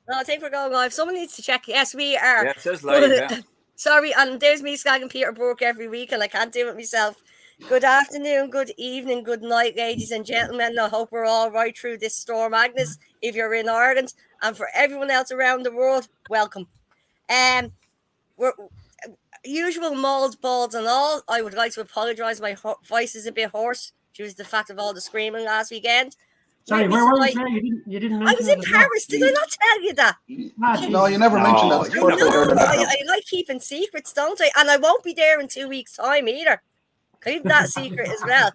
No, I think we're going live. Someone needs to check. Yes, we are. Yeah, it says live, yeah. Sorry, and there's me slagging Peter Burke every week, and I can't do it myself. Good afternoon, good evening, good night, ladies and gentlemen. I hope we're all right through this storm, Agnes, if you're in Ireland. And for everyone else around the world, welcome. We're usual Mauls, balls and all. I would like to apologise. My voice is a bit hoarse due to the fact of all the screaming last weekend. Sorry, where were you? You didn't mention I was in Paris. Did I not tell you that? No, you never mentioned that. I like keeping secrets, don't I? And I won't be there in 2 weeks' time either. Keep that secret as well.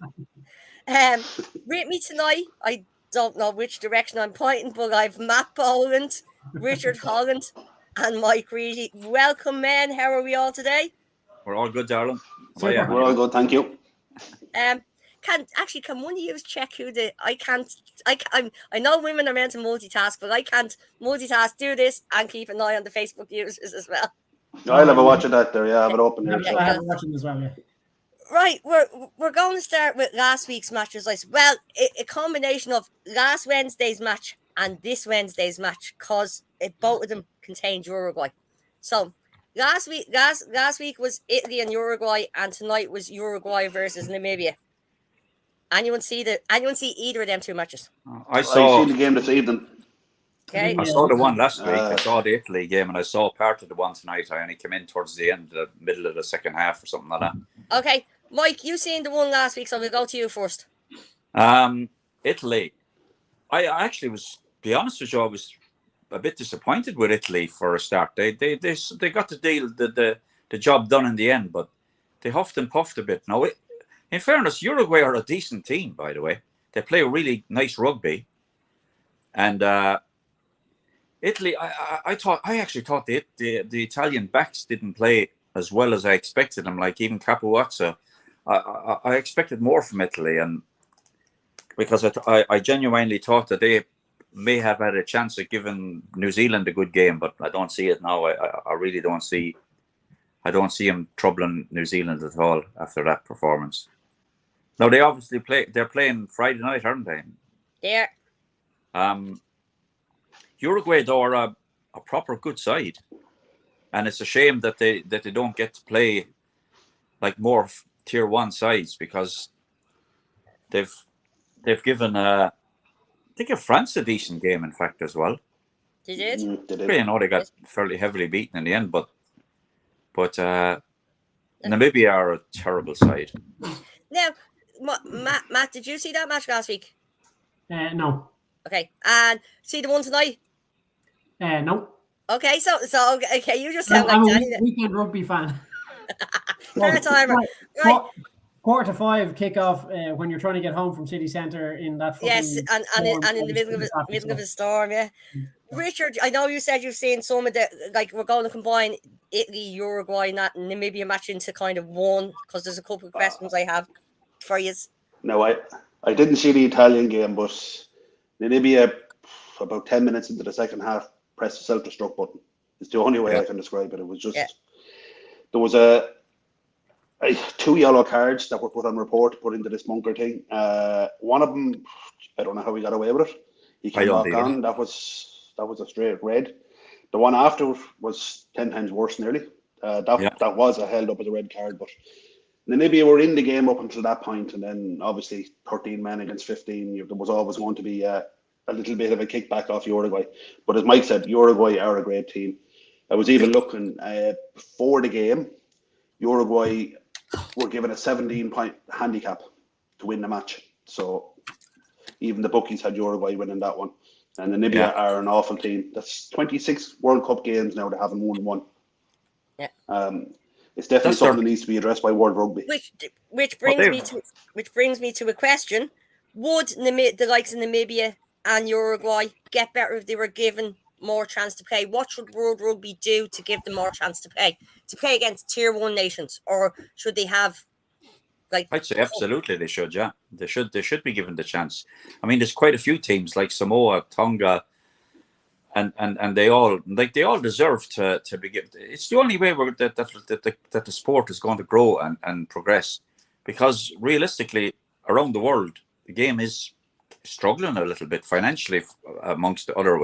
With me tonight, I don't know which direction I'm pointing, but I've Matt Boland, Richard Holland, and Mike Reedy. Welcome, men. How are we all today? We're all good, darling. We're all good, thank you. Can one of you check who the I know women are meant to multitask, but I can't multitask, do this and keep an eye on the Facebook users as well. I'll have a watch of that there, I have it open here. I have a watch as well, yeah. Right, we're going to start with last week's matches. Well, a combination of last Wednesday's match and this Wednesday's match, because both of them contained Uruguay. So last week was Italy and Uruguay, and tonight was Uruguay versus Namibia. Anyone see either of them two matches? I saw the game this evening. Okay. I saw the one last week. I saw the Italy game, and I saw part of the one tonight. I only came in towards the end, the middle of the second half, or something like that. Okay, Mike, you seen the one last week, so we'll go to you first. Italy. I actually was, to be honest with you, I was a bit disappointed with Italy for a start. They got the job done in the end, but they huffed and puffed a bit. Now, in fairness, Uruguay are a decent team, by the way. They play a really nice rugby. And Italy, I actually thought the Italian backs didn't play as well as I expected them. Like even Capuazzo, I expected more from Italy, and because I genuinely thought that they may have had a chance of giving New Zealand a good game, but I don't see it now. I really don't see. I don't see him troubling New Zealand at all after that performance. Now they obviously they're playing Friday night, aren't they? Yeah. Uruguay though are a proper good side, and it's a shame that they don't get to play like more tier 1 sides, because they've given they give France a decent game, in fact, as well. They did. You know, they got fairly heavily beaten in the end, but Namibia are a terrible side. Now, Matt, did you see that match last week? No. Okay, and see the one tonight? No. Okay, so okay, you just sound I'm like a weekend rugby fan. Fair timer. Right. 4:45 kickoff when you're trying to get home from city centre in that. Yes, and in the middle of a storm, yeah. Richard, I know you said you've seen some of the, like, we're going to combine Italy, Uruguay, and that Namibia match into kind of one, because there's a couple of questions I have for you. No, I didn't see the Italian game, but Namibia, about 10 minutes into the second half, pressed the self-destruct button. It's the only way I can describe it. It was just, there was two yellow cards that were put on report, put into this bunker thing. One of them, I don't know how he got away with it. He came back on. That was a straight red. The one after was 10 times worse, nearly. That was held up as a red card, but Namibia were in the game up until that point, and then obviously 13 men against 15. There was always going to be a little bit of a kickback off Uruguay. But as Mike said, Uruguay are a great team. I was even looking before the game, Uruguay were given a 17-point handicap to win the match. So even the bookies had Uruguay winning that one. And Namibia are an awful team. That's 26 World Cup games now they haven't won one. Yeah. It's definitely something that needs to be addressed by World Rugby. Which brings me to a question: would the likes of Namibia and Uruguay get better if they were given more chance to play? What should World Rugby do to give them more chance to play against tier 1 nations, or should they have? I'd say absolutely they should. Yeah, they should be given the chance. I mean, there's quite a few teams like Samoa, Tonga, and they all deserve to be given. It's the only way that the sport is going to grow and progress, because realistically, around the world, the game is struggling a little bit financially amongst the other.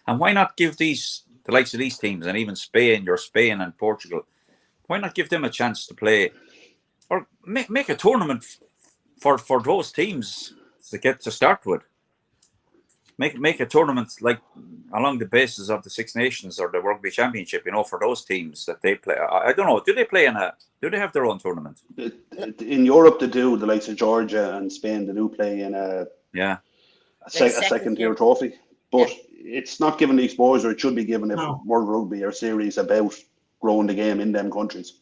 And why not give the likes of these teams, and even Spain and Portugal, why not give them a chance to play, or make a tournament for those teams to get to start with? Make a tournament like along the basis of the Six Nations or the Rugby Championship, for those teams that they play. I don't know. Do they have their own tournament? In Europe, they do. The likes of Georgia and Spain, they do play in a second tier trophy. But it's not given the exposure it should be given if World Rugby are serious about growing the game in them countries.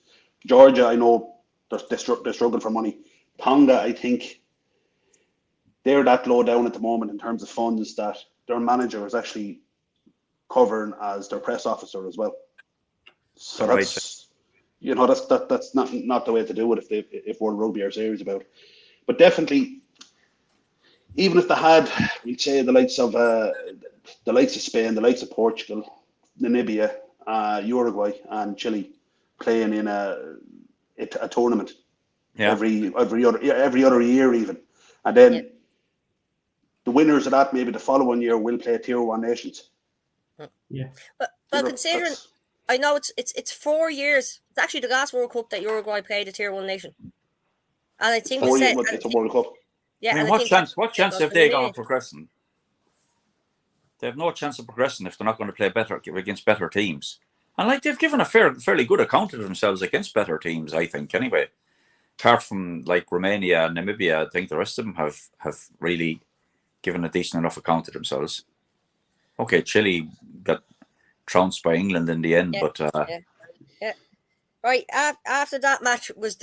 Georgia, I know they're struggling for money. Tonga, I think they're that low down at the moment in terms of funds that their manager is actually covering as their press officer as well. So that's that's not the way to do it if World Rugby are serious about it. But definitely, even if they had, we'd say the likes of Spain, the likes of Portugal, Namibia, Uruguay, and Chile playing in a tournament every other year even, and then the winners of that maybe the following year will play Tier 1 nations. Yeah. But considering, I know it's 4 years. It's actually the last World Cup that Uruguay played a Tier 1 nation, and I think it's a World Cup. Yeah. I mean, what chance have they got of progressing? They have no chance of progressing if they're not going to play better against better teams. And they've given a fairly good account of themselves against better teams, I think. Anyway, apart from Romania and Namibia, I think the rest of them have really given a decent enough account of themselves. Okay, Chile got trounced by England in the end, but right after that match was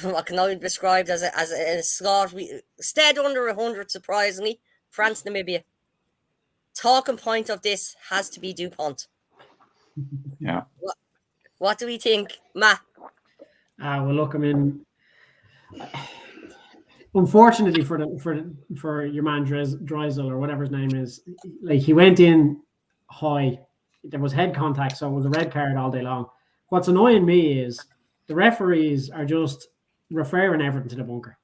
what can only be described as a slaughter. We stayed under 100, surprisingly. France, Namibia. Talking point of this has to be DuPont. Yeah. What do we think, Matt? Well, look, I mean, unfortunately for your man Dreisel or whatever his name is, he went in high. There was head contact, so it was a red card all day long. What's annoying me is the referees are just referring everything to the bunker.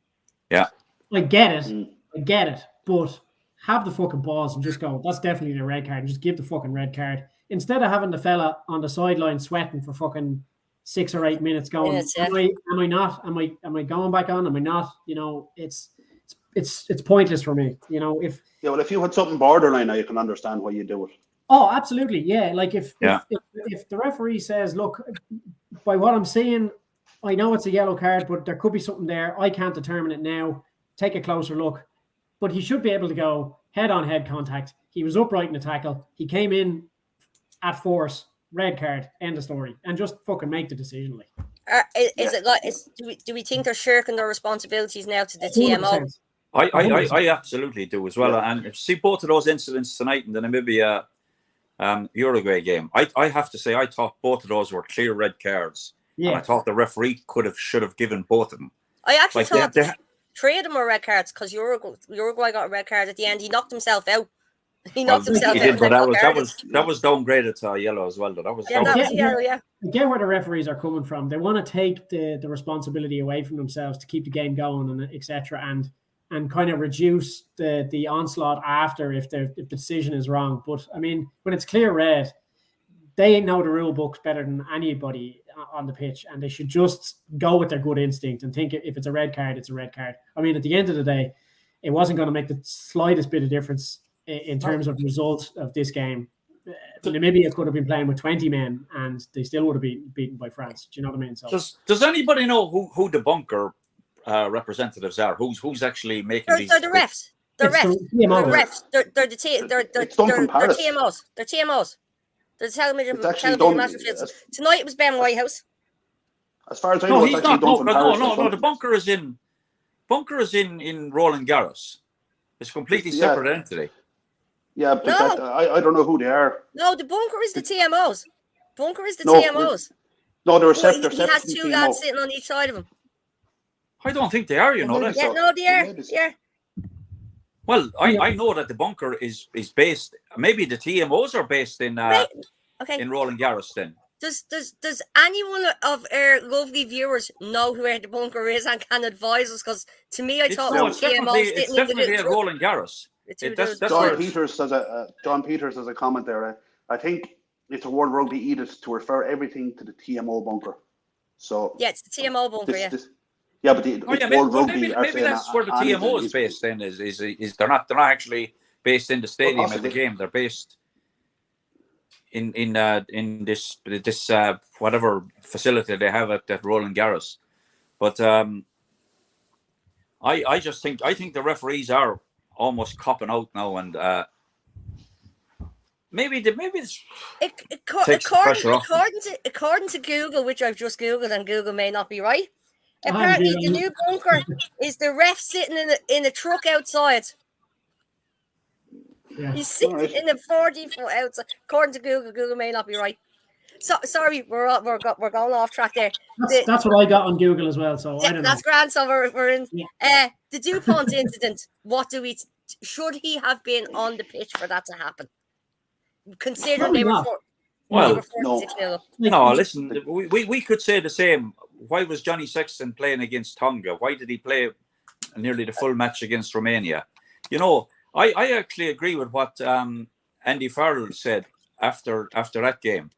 Yeah. I get it, but have the fucking balls and just go, that's definitely the red card, and just give the fucking red card. Instead of having the fella on the sideline sweating for fucking 6 or 8 minutes going, am I not? Am I going back on? Am I not? It's pointless for me. If you had something borderline, now you can understand why you do it. Oh, absolutely, yeah. If the referee says, look, by what I'm seeing, I know it's a yellow card, but there could be something there. I can't determine it now. Take a closer look. But he should be able to go head-on-head contact. He was upright in the tackle. He came in at force, red card, end of story, and just fucking make the decision. Do we think they're shirking their responsibilities now to the TMO? 100%. I absolutely do as well. Yeah. And see both of those incidents tonight in the Namibia Uruguay game. I have to say I thought both of those were clear red cards. Yeah. And I thought the referee should have given both of them. I actually thought 3 of them were red cards because Uruguay got a red card at the end. He knocked himself out. He knocked himself out. Did, but that was downgraded to yellow as well. Though. That was yellow. Yeah. I get where the referees are coming from. They want to take the responsibility away from themselves to keep the game going and etc. And kind of reduce the onslaught after if the decision is wrong. But I mean, when it's clear red, they know the rule books better than anybody on the pitch, and they should just go with their good instinct and think if it's a red card, it's a red card. I mean, at the end of the day, it wasn't going to make the slightest bit of difference in terms of the result of this game. Namibia could have been playing with 20 men, and they still would have been beaten by France. Do you know what I mean? So, does anybody know who the bunker representatives are? Who's actually making these? They're the refs. They're refs. They're the TMOs. They're TMOs. They're television matches. Tonight it was Ben Whitehouse. As far as I know, it's actually done from Paris. No. The bunker is in Roland Garros. It's a completely separate entity. Yeah, but I don't know who they are. No, the bunker is the TMOs. TMOs. No, they're separate. He has 2 lads sitting on each side of him. I don't think they are. You know that. Yeah, no, they are. Yeah. Well, I know that the bunker is based. Maybe the TMOs are based in in Roland Garros. Then Does anyone of our lovely viewers know where the bunker is and can advise us? Because to me, I thought No, it was TMO it's sitting in the definitely little at truck. Roland Garros. That's John where Peters has a comment there. I think it's a World Rugby edict to refer everything to the TMO bunker. So Yeah, it's the TMO bunker. But World Rugby are maybe saying that's where the TMO is based. Then is they're not actually based in the stadium at the game. They're based in this whatever facility they have at Roland Garros. But I think the referees are almost copping out now, and maybe it's takes the pressure off. According to Google, which I've just Googled, and Google may not be right. Apparently, the new bunker is the ref sitting in a truck outside. Yeah. He's sitting in a 40-foot outside. According to Google, Google may not be right. So sorry, we're going off track there. That's what I got on Google as well. So I don't know. That's grand. So we're in the DuPont incident. Should he have been on the pitch for that to happen? Considering they were 46-0. No, listen, we could say the same. Why was Johnny Sexton playing against Tonga? Why did he play nearly the full match against Romania? You know, I actually agree with what Andy Farrell said after that game.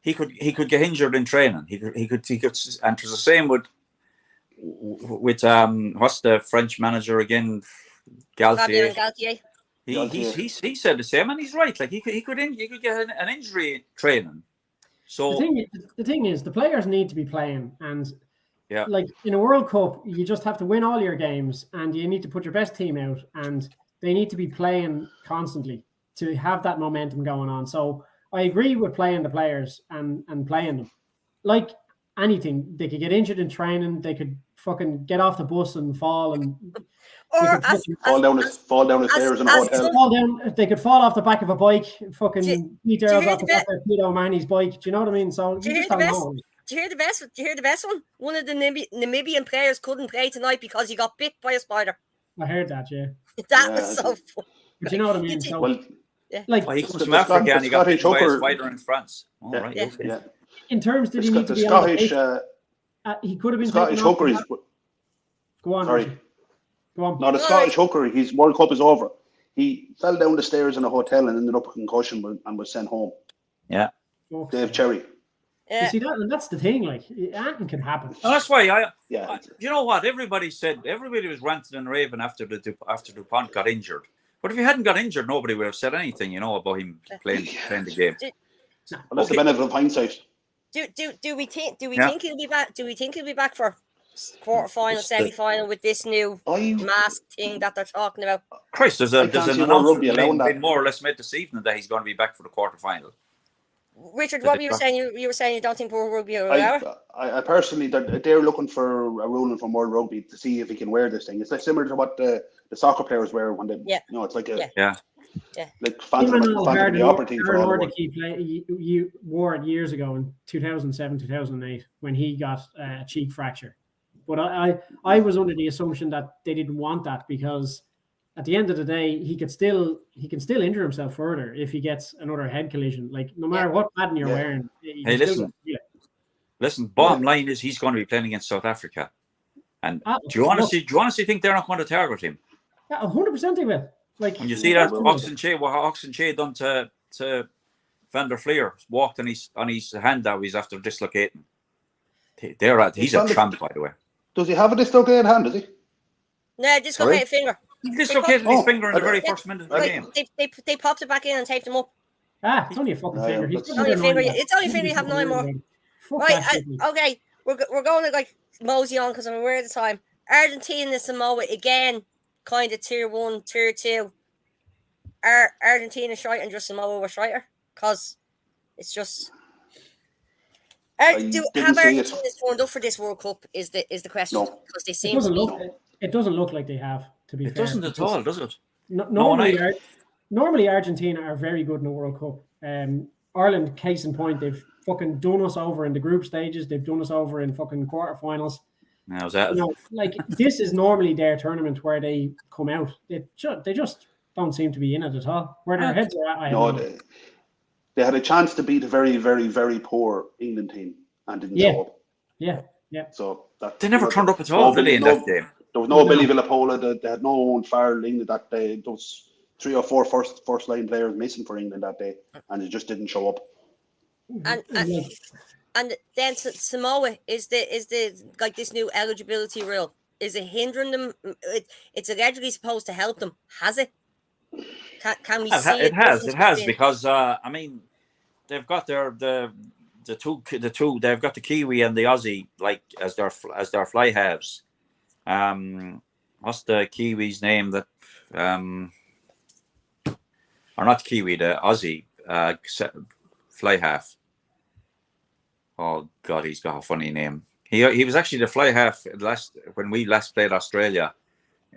He could get injured in training. He could, and it was the same with what's the French manager again? Galtier. He said the same, and he's right. Like he could get an injury in training. So the thing is, the players need to be playing, and like in a World Cup, you just have to win all your games, and you need to put your best team out, and they need to be playing constantly to have that momentum going on. So I agree with playing the players and playing them. Like anything, they could get injured in training, they could fucking get off the bus and fall and fall down the stairs in a hotel. They could fall off the back of a bike, fucking Peter off the back of Peter O'Mahony's bike. Do you know what I mean? So do you hear the best? Do you hear the best one? One of the Namibian players couldn't play tonight because he got bit by a spider. I heard that, That was so fun. But you know what I mean? So, he comes from Africa and he got bit by a spider in France. All right. Okay. In terms, did he need to be Scottish? He could have been Scottish hooker. Go on. Sorry. Go on. No, the Scottish hooker. His World Cup is over. He fell down the stairs in a hotel and ended up with concussion and was sent home. Yeah. Dave Cherry. You see that, and that's the thing. Like, anything can happen. No, that's why you know what? Everybody was ranting and raving after DuPont got injured. But if he hadn't got injured, nobody would have said anything, about him playing the game. Well, that's the benefit of hindsight. Do we think he'll be back? Do we think he'll be back for quarterfinal, semi-final with this new mask thing that they're talking about? Christ, there's an announcement been more or less made this evening that he's going to be back for the quarterfinal. Richard, what you were saying? You were saying you don't think World Rugby will allow it? I personally, they're looking for a ruling from World Rugby to see if he can wear this thing. It's like similar to what the soccer players wear when they, it's like a like Phantom of the Opera team. You wore it years ago in 2007, 2008 when he got a cheek fracture. But I was under the assumption that they didn't want that because at the end of the day, he can still injure himself further if he gets another head collision. Like no matter what pattern you're wearing. Hey, listen. Bottom line is he's going to be playing against South Africa, and do you honestly think they're not going to target him? Yeah, 100% they will. Like when you see that Oxenche done to Van der Fleer, walked on his hand that he's after dislocating. He's a tramp, by the way. Does he have a dislocated hand? Does he? No, dislocated finger. He dislocated his finger in the very first minute of the game. They popped it back in and taped him up. It's only a fucking finger. It's only a finger. You have 9 more. Right. Okay. We're going to like mosey on because I'm aware of the time. Argentina and Samoa again, kind of tier 1, tier 2. Are Argentina shite and just Samoa were shiter? Because it's just. Have Argentina turned up for this World Cup? Is the question? No. Because they seem to be. It doesn't look like they have. To be fair, it doesn't at all, does it? Normally, Argentina are very good in the World Cup. Ireland, case in point, they've fucking done us over in the group stages. They've done us over in fucking quarterfinals. How's that? This is normally their tournament where they come out. They just don't seem to be in it at all. Where their heads are at, They had a chance to beat a very, very, very poor England team and didn't show up. Yeah. So that They never turned up at all, did they, in that game? There was no Billy Villapola. They had no Owen Farrell England that day. There was 3 or 4 first line players missing for England that day, and they just didn't show up. And then Samoa is the like this new eligibility rule. Is it hindering them? It's allegedly supposed to help them. Has it? Can we see it? It has because I mean they've got the two they've got the Kiwi and the Aussie like as their fly halves. What's the Kiwi's name that or not Kiwi, the Aussie fly half. Oh God, he's got a funny name. He was actually the fly half when we last played Australia.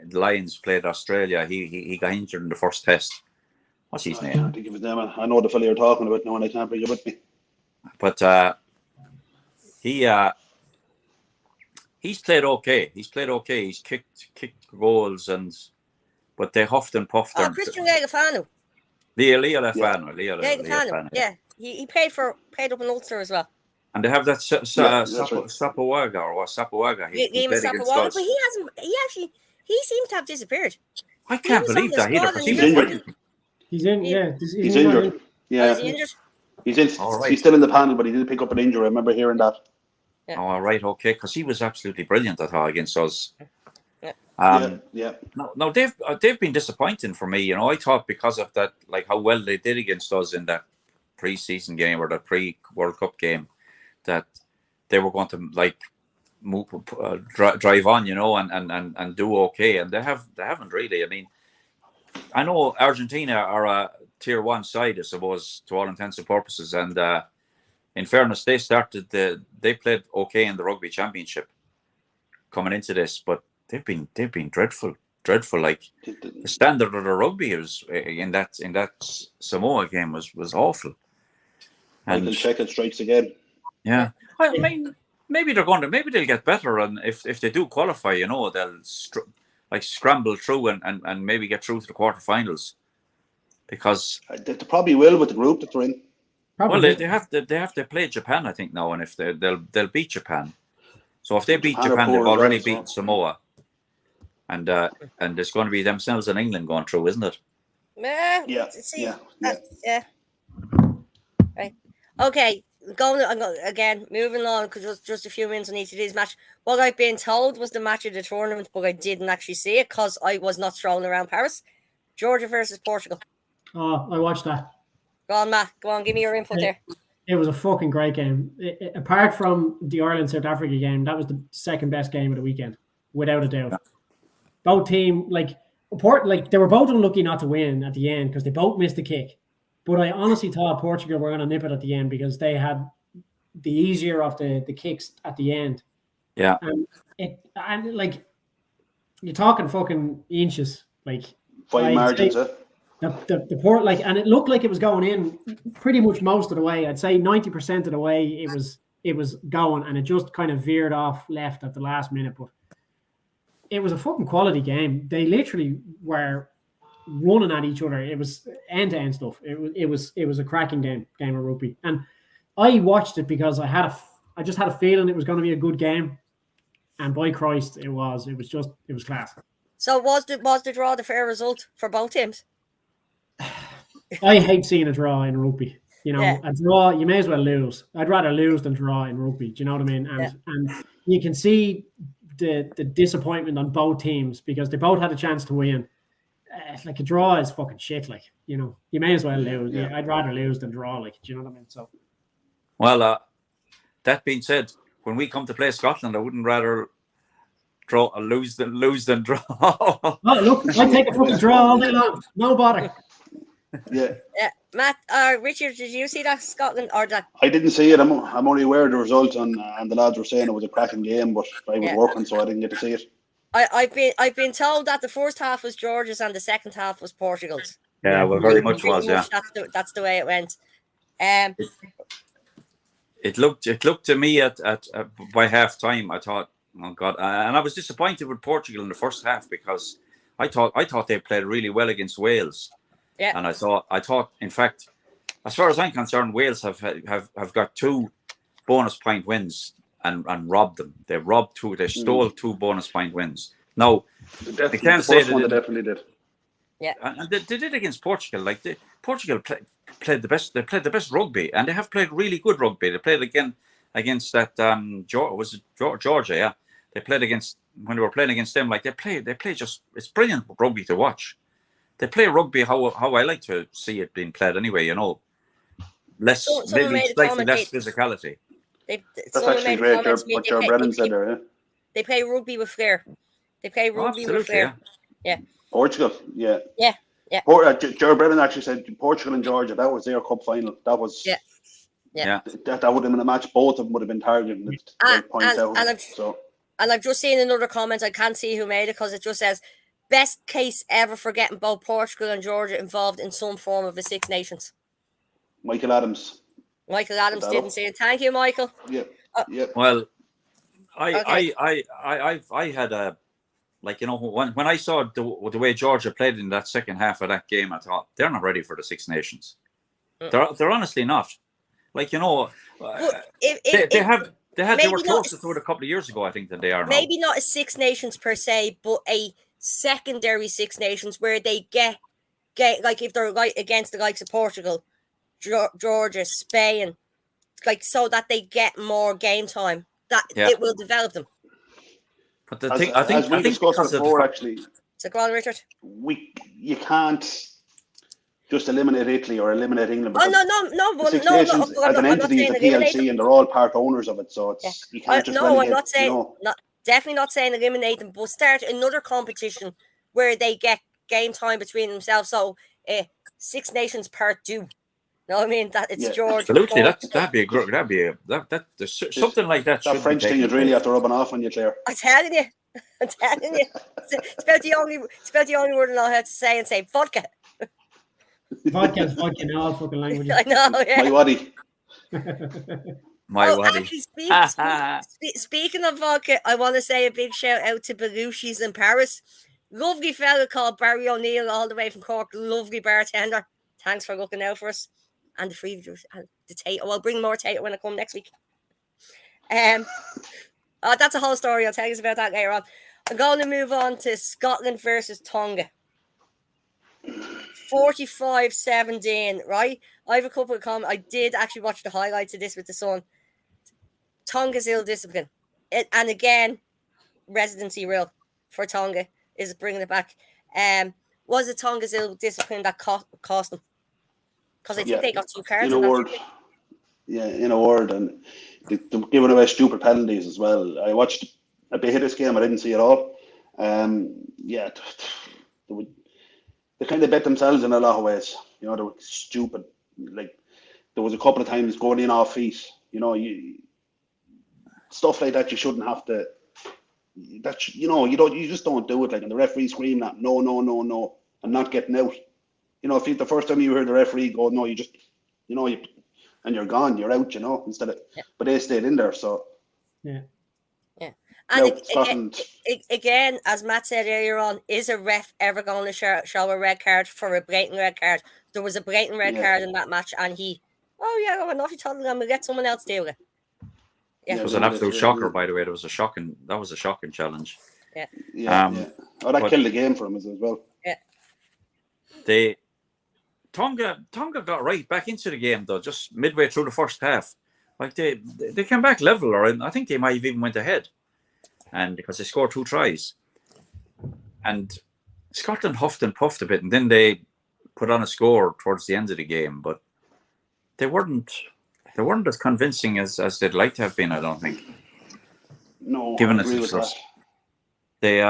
The Lions played Australia. He got injured in the first test. What's his name? I can't think of his name. I know the fella you're talking about now, and I can't bring it with me. But he's played okay. He's kicked goals but they huffed and puffed. Christian Lealefanu. Leo Lealefanu. Yeah, he played up in Ulster as well. And they have that Sapawaga or what Sapawaga. But he seems to have disappeared. I can't believe that either. He's injured. He's injured. He's injured. Yeah. Is he injured? He's still in the panel, but he did pick up an injury. I remember hearing that. Yeah. Oh, right, okay, because he was absolutely brilliant, I thought, against us. Yeah. No, they've been disappointing for me. I thought because of that, like how well they did against us in that pre-season game or the pre-World Cup game, that they were going to like drive on, and do okay, and they haven't really. I mean, I know Argentina are a tier 1 side, I suppose, to all intents and purposes, and in fairness, they played okay in the Rugby Championship coming into this, but they've been dreadful. Like the standard of the rugby was in that Samoa game was awful. And they'll check it strikes again. Yeah, I mean, maybe they'll get better, and if they do qualify, they'll scramble through and maybe get through to the quarterfinals, because they probably will with the group that they're in. Probably. Well, they have to play Japan, I think, now, and if they'll beat Japan. So if they beat Japan, they've already beaten Samoa, and there's going to be themselves and England going through, isn't it? Yeah. Right. Okay. Moving on, because just a few minutes on each of these matches. What I've been told was the match of the tournament, but I didn't actually see it because I was not strolling around Paris. Georgia versus Portugal. Oh, I watched that. Go on, Matt. Go on, give me your input there. It was a fucking great game. Apart from the Ireland-South Africa game, that was the second best game of the weekend, without a doubt. Both team, they were both unlucky not to win at the end because they both missed the kick. But I honestly thought Portugal were going to nip it at the end because they had the easier of the kicks at the end. Yeah. And you're talking fucking inches, fine margins. The port, and it looked like it was going in pretty much most of the way. I'd say 90% of the way it was going, and it just kind of veered off left at the last minute. But it was a fucking quality game. They literally were running at each other. It was end-to-end stuff. It was a cracking game of rugby, and I watched it because I just had a feeling it was going to be a good game, and by Christ, it was. It was class. So was the draw the fair result for both teams? I hate seeing a draw in rugby. A draw, you may as well lose. I'd rather lose than draw in rugby. Do you know what I mean? And you can see the disappointment on both teams because they both had a chance to win. A draw is fucking shit. You may as well lose. Yeah. I'd rather lose than draw. Do you know what I mean? So, well, that being said, when we come to play Scotland, I wouldn't rather lose than draw. Oh, look, I take a fucking draw all day long. No bother. Yeah. Matt, Richard, did you see that Scotland or that? I didn't see it. I'm only aware of the result, and the lads were saying it was a cracking game, but I was working, so I didn't get to see it. I've been told that the first half was Georgia's and the second half was Portugal's. Yeah, well, very much was. Yeah, that's the way it went. It looked to me at by half time. I thought, oh God, and I was disappointed with Portugal in the first half because I thought they played really well against Wales. Yeah. And I thought, in fact, as far as I'm concerned, Wales have got 2 bonus point wins and robbed them. They robbed 2. They stole 2 bonus point wins. Now, I can't say first one they definitely did. Yeah, and they did against Portugal. Like Portugal played the best. They played the best rugby, and they have played really good rugby. They played again against that Georgia. Yeah, they played against when they were playing against them. Like they play just it's brilliant rugby to watch. They play rugby how I like to see it being played anyway. You know, someone made a slightly comment. less physicality. That's actually great. What Joe Brennan said there. Yeah. They play rugby with flair. They play rugby with flair. Yeah. Portugal, yeah. Joe Brennan actually said Portugal and Georgia. That was their cup final. That was That would have been a match. Both of them would have been targeted with points out. And I've just seen another comment. I can't see who made it because it just says best case ever for getting both Portugal and Georgia involved in some form of the Six Nations. Michael Adams. Michael Adams didn't say it. Thank you, Michael. Yeah. Well, I had a when I saw the way Georgia played in that second half of that game, I thought they're not ready for the Six Nations. They're honestly not. They were closer to it a couple of years ago, I think, than they are now. Maybe not a Six Nations per se, but a secondary Six Nations where they get like if they're like against the likes of Portugal, Georgia, Spain, like so that they get more game time. That it will develop them. But the thing, I think discussed before, actually. So go on, Richard. You can't just eliminate Italy or eliminate England. No. Six Nations as an entity is a PLC, and they're all part owners of it. So it's you can't just relegate. I'm not saying definitely not saying eliminate them, but start another competition where they get game time between themselves. So Six Nations Part 2. You know what I mean? That it's Georgia. Absolutely, that'd be something like that. That French thing is really after rubbing off on you, Claire. I'm telling you. It's about the only word I know how to say and say vodka. Vodka's vodka in all fucking languages. I know, yeah. My waddy. My waddy. Actually, speaking of vodka, I want to say a big shout out to Belushi's in Paris. Lovely fella called Barry O'Neill, all the way from Cork. Lovely bartender. Thanks for looking out for us. And the free juice and the tato. I'll bring more tato when I come next week. That's a whole story. I'll tell you about that later on. I'm going to move on to Scotland versus Tonga. 45-17, right? I have a couple of comments. I did actually watch the highlights of this with the son. Tonga's ill-discipline. And again, residency rule for Tonga is bringing it back. Was it Tonga's ill-discipline that cost them? Because I think they got 2 cards. In a word. And they're giving away stupid penalties as well. I watched a bit of this game. I didn't see it all. They kind of bet themselves in a lot of ways. You know, they were stupid. Like, there was a couple of times going in off feet. You know, stuff like that you shouldn't have to. You just don't do it. Like, and the referee screaming at no, and not getting out. You know, if the first time you heard the referee go, no, and you're gone, you're out, instead of, but they stayed in there, so. Yeah. And again, as Matt said earlier on, is a ref ever going to show a red card for a blatant red card? There was a blatant red card in that match, and enough, he told them, we'll get someone else to do it. Yeah. It was an absolute shocker, by the way. That was a shocking challenge. Yeah. That killed the game for him as well. Yeah. Tonga got right back into the game though, just midway through the first half. Like they came back level, or I think they might have even went ahead, and because they scored 2 tries, and Scotland huffed and puffed a bit, and then they put on a score towards the end of the game, but they weren't as convincing as they'd like to have been. I don't think. No, given I agree with that. They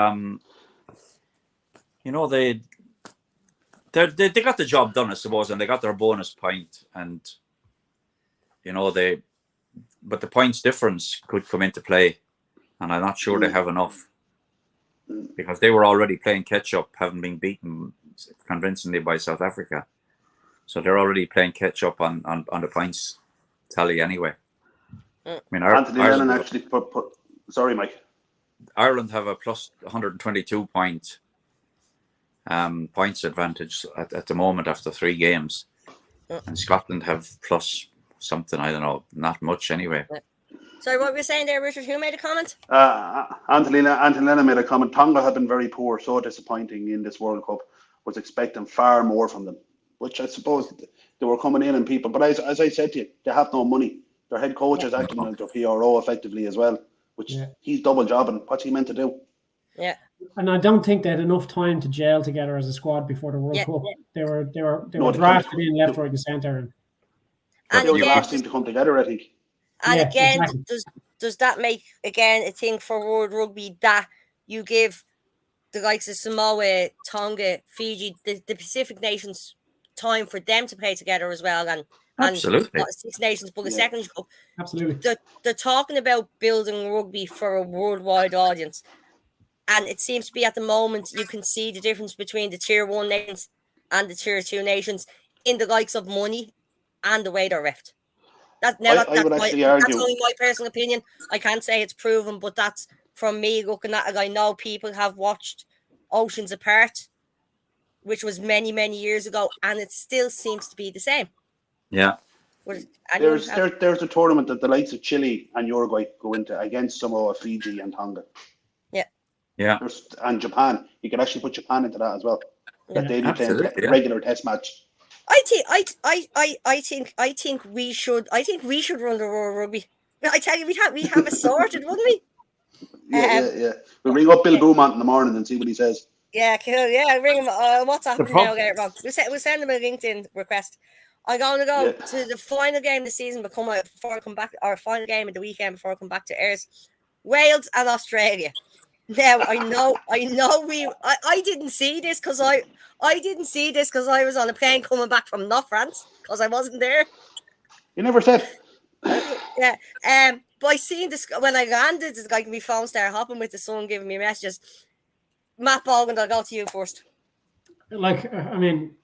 They got the job done, I suppose, and they got their bonus point, and but the points difference could come into play, and I'm not sure they have enough, because they were already playing catch up, having been beaten convincingly by South Africa, so they're already playing catch up on the points tally anyway. I mean, Anthony Lennon actually put. Sorry, Mike. Ireland have a plus 122 points advantage at the moment after 3 games. and Scotland have plus something. I don't know, not much anyway. Sorry, what were you saying there, Richard? Who made a comment? Antonina made a comment. Tonga have been very poor, so disappointing in this World Cup. Was expecting far more from them, which I suppose they were coming in and people. But as I said to you, they have no money. Their head coach is acting as their PRO effectively as well, which he's double jobbing. What's he meant to do? Yeah. And I don't think they had enough time to gel together as a squad before the World Cup. They were drafted in left, right, and centre. And they were the again, last team to come together, I think. And again, does that make again a thing for World Rugby that you give the likes of Samoa, Tonga, Fiji, the Pacific nations time for them to play together as well, and absolutely Six Nations book a second go. Absolutely, they're talking about building rugby for a worldwide audience, and it seems to be at the moment you can see the difference between the tier 1 nations and the tier 2 nations in the likes of money and the way they're reffed. That's only my personal opinion. I can't say it's proven, but that's from me looking at it. I know people have watched Oceans Apart, which was many, many years ago, and it still seems to be the same. Yeah. There's a tournament that the likes of Chile and Uruguay go into against Samoa, Fiji, and Tonga. Yeah. And Japan. You can actually put Japan into that as well. That they be playing regular test match. I think we should run the World Rugby. I tell you, we'd have it sorted, wouldn't we? Yeah. We'll ring up Bill Beaumont in the morning and see what he says. Yeah, cool. Yeah, ring him. What's happening now? Get it wrong. We'll send him a LinkedIn request. I'm going to go to the final game of the season before I come back, or final game of the weekend before I come back to airs. Wales and Australia. Now I know I didn't see this because I was on a plane coming back from not France because I wasn't there. You never said. Yeah. But I seen this when I landed. This guy, my phone started hopping with the sun, giving me messages. Matt Bogan, I'll go to you first. I mean,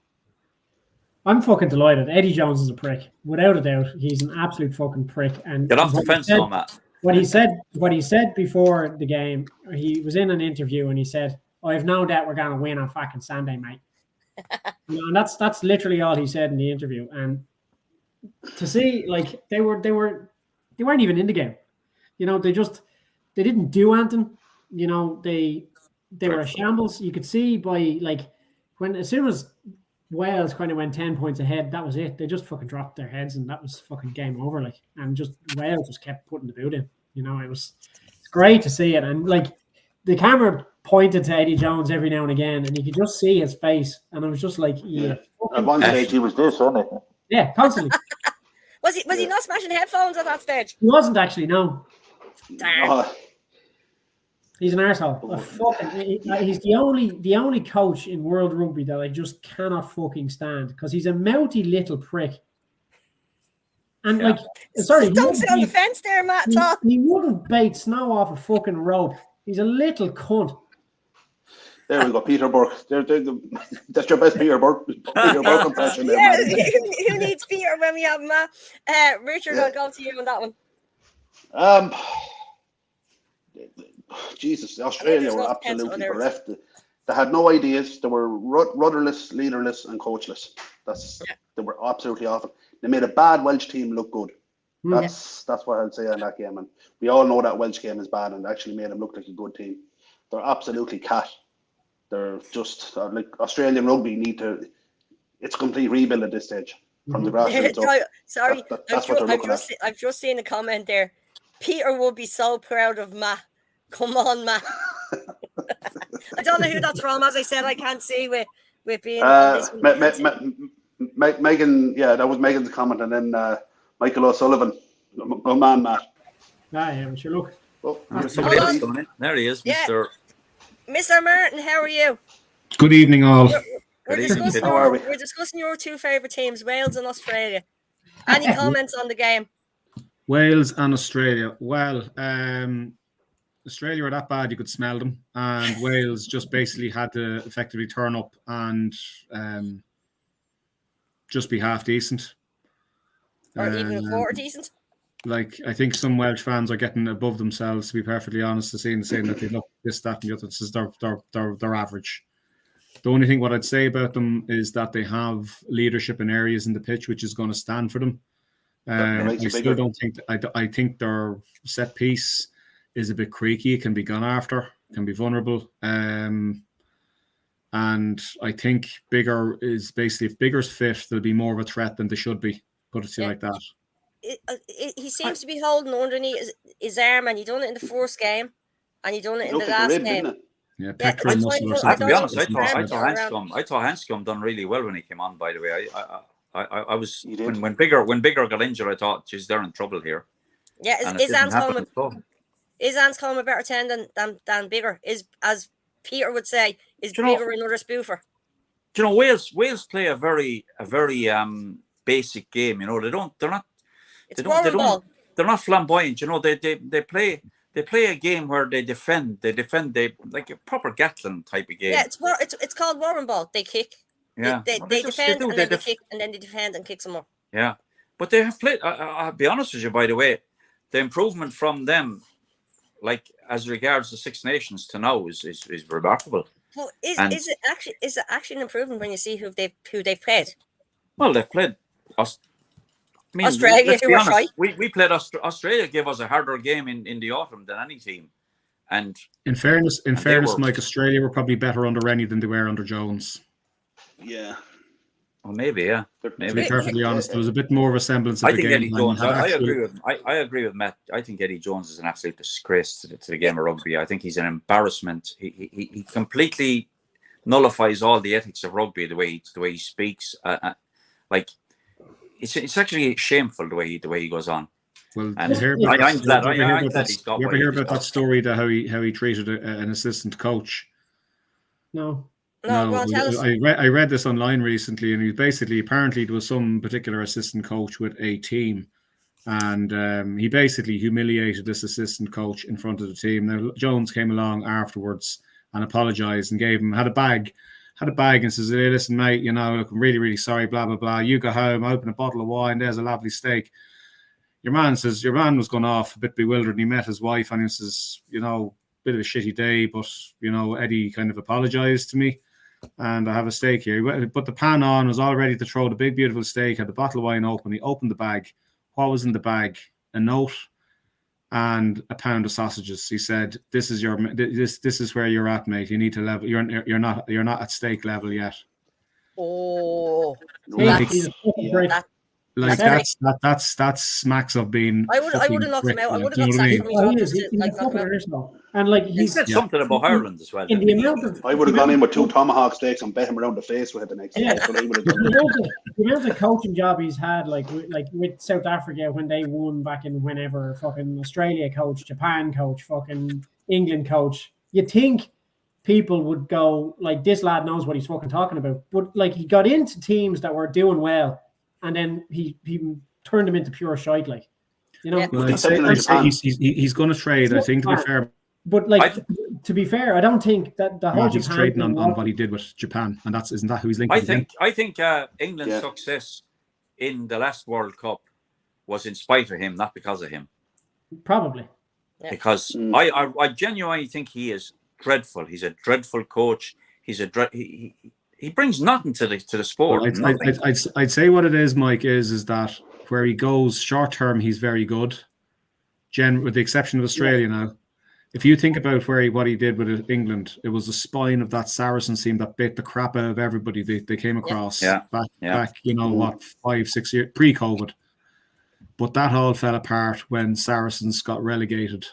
I'm fucking delighted. Eddie Jones is a prick, without a doubt. He's an absolute fucking prick. And get off the fence, on Matt. What he said before the game, he was in an interview and he said, "I have no doubt we're going to win on fucking Sunday, mate." And that's literally all he said in the interview. And to see, they weren't even in the game. They didn't do anything. They were a shambles. You could see by as soon as Wales kind of went 10 points ahead, that was it. They just fucking dropped their heads and that was fucking game over. And just Wales just kept putting the boot in. It's great to see it. And the camera pointed to Eddie Jones every now and again, and you could just see his face. And I was just like, At one stage he was this, wasn't it? Yeah, constantly. Was he not smashing headphones at that stage? He wasn't actually, no. Damn. He's an arsehole. He's the only coach in World Rugby that I just cannot fucking stand because he's a mouthy little prick. And sorry, don't sit on the fence there, Matt. He wouldn't bait snow off a fucking rope. He's a little cunt. There we go, Peter Burke. That's your best Peter Burke impression. Yeah, who needs Peter when we have Matt? Richard, I'll go to you on that one. Jesus, Australia were absolutely bereft. They had no ideas. They were rudderless, leaderless, and coachless. They were absolutely awful. They made a bad Welsh team look good. That's what I'd say on that game. And we all know that Welsh game is bad, and actually made them look like a good team. They're absolutely cat. They're just Australian rugby need to. It's a complete rebuild at this stage from the grassroots up. Sorry, that's what they're looking at. I've just seen a comment there. Peter would be so proud of Matt. Come on, Matt. I don't know who that's from. As I said, I can't see with being. Megan, that was Megan's comment, and then Michael O'Sullivan, my man, Matt. Yeah, sure. Look. Somebody else going in. There he is, Mr. Martin. How are you? Good evening, all. We're discussing your two favourite teams, Wales and Australia. Any comments on the game? Wales and Australia. Well, Australia were that bad you could smell them, and Wales just basically had to effectively turn up and just be half decent. Or even a quarter decent? I think some Welsh fans are getting above themselves, to be perfectly honest, saying that they look this, that, and the other. This is their average. The only thing what I'd say about them is that they have leadership in areas in the pitch which is going to stand for them. I still don't think. I think their set piece is a bit creaky. It can be gone after. Can be vulnerable. And I think Bigger is basically, if Bigger's fit, they'll be more of a threat than they should be. Put it to you like that. He seems to be holding underneath his arm, and he done it in the first game, and he done it in the last game. Yeah, pectoral muscle or I something. to be honest, I thought Hanscom done really well when he came on. By the way, I was when Bigger got injured, I thought, geez, they're in trouble here. Yeah, is Hanscom a better 10 than Bigger? Is, as Peter would say, is Bigger another spoofer? Do you know, Wales play a very basic game. You know, they're not flamboyant. You know, they play a game where they defend like a proper Gatlin type of game. Yeah, it's called Warren ball. They kick. Yeah, they defend and then they kick, and then they defend and kick some more. Yeah, but they have played. I'll be honest with you. By the way, the improvement from them, like as regards the Six Nations to now, is remarkable. Well, is it actually an improvement when you see who they've played? Well, they've played Australia, who were shy. We played Australia. Gave us a harder game in the autumn than any team. And in fairness, Mike, Australia were probably better under Rennie than they were under Jones. Yeah. Well, maybe, yeah. To be perfectly honest, there was a bit more of a semblance of I the think game. Eddie Jones. I agree with Matt. I think Eddie Jones is an absolute disgrace to the game of rugby. I think he's an embarrassment. He completely nullifies all the ethics of rugby, the way he speaks. Like it's actually shameful the way he goes on. Well, I'm glad he's got. You ever hear about that story that how he treated an assistant coach? No. I read this online recently, and apparently there was some particular assistant coach with a team, and he basically humiliated this assistant coach in front of the team. Now Jones came along afterwards and apologized and had a bag and says, "Hey, listen, mate, you know, look, I'm really, really sorry, blah blah blah. You go home, open a bottle of wine. There's a lovely steak." Your man was going off a bit bewildered, and he met his wife, and he says, "You know, bit of a shitty day, but you know, Eddie kind of apologized to me. And I have a steak here." He put the pan on, was all ready to throw the big, beautiful steak, had the bottle of wine open. He opened the bag. What was in the bag? A note and a pound of sausages. He said, "This is where you're at, mate. You need to level. You're not at steak level yet." Oh, That smacks of being. I would have knocked him out. I would have knocked him. And like he said something about Ireland as well. I would have gone in with 2 tomahawk steaks and bet him around the face with it the next day. The amount of coaching job he's had, like with South Africa when they won back in whenever, fucking Australia coach, Japan coach, fucking England coach. You'd think people would go like, this lad knows what he's fucking talking about. But like he got into teams that were doing well, and then he turned them into pure shite, like, you know. Well, I'd say he's going to trade. I think, to be fair. But like, to be fair, I don't think that the whole he's trading on what he did with Japan, and isn't that who he's linked? I think England's success in the last World Cup was in spite of him, not because of him. Probably. Because I genuinely think he is dreadful. He's a dreadful coach. He's he brings nothing to the sport. Well, I'd say what it is, Mike, is that where he goes short term, he's very good. With the exception of Australia now. If you think about what he did with England, it was the spine of that Saracens team that bit the crap out of everybody they came across back, you know, 5-6 years pre-COVID. But that all fell apart when Saracens got relegated.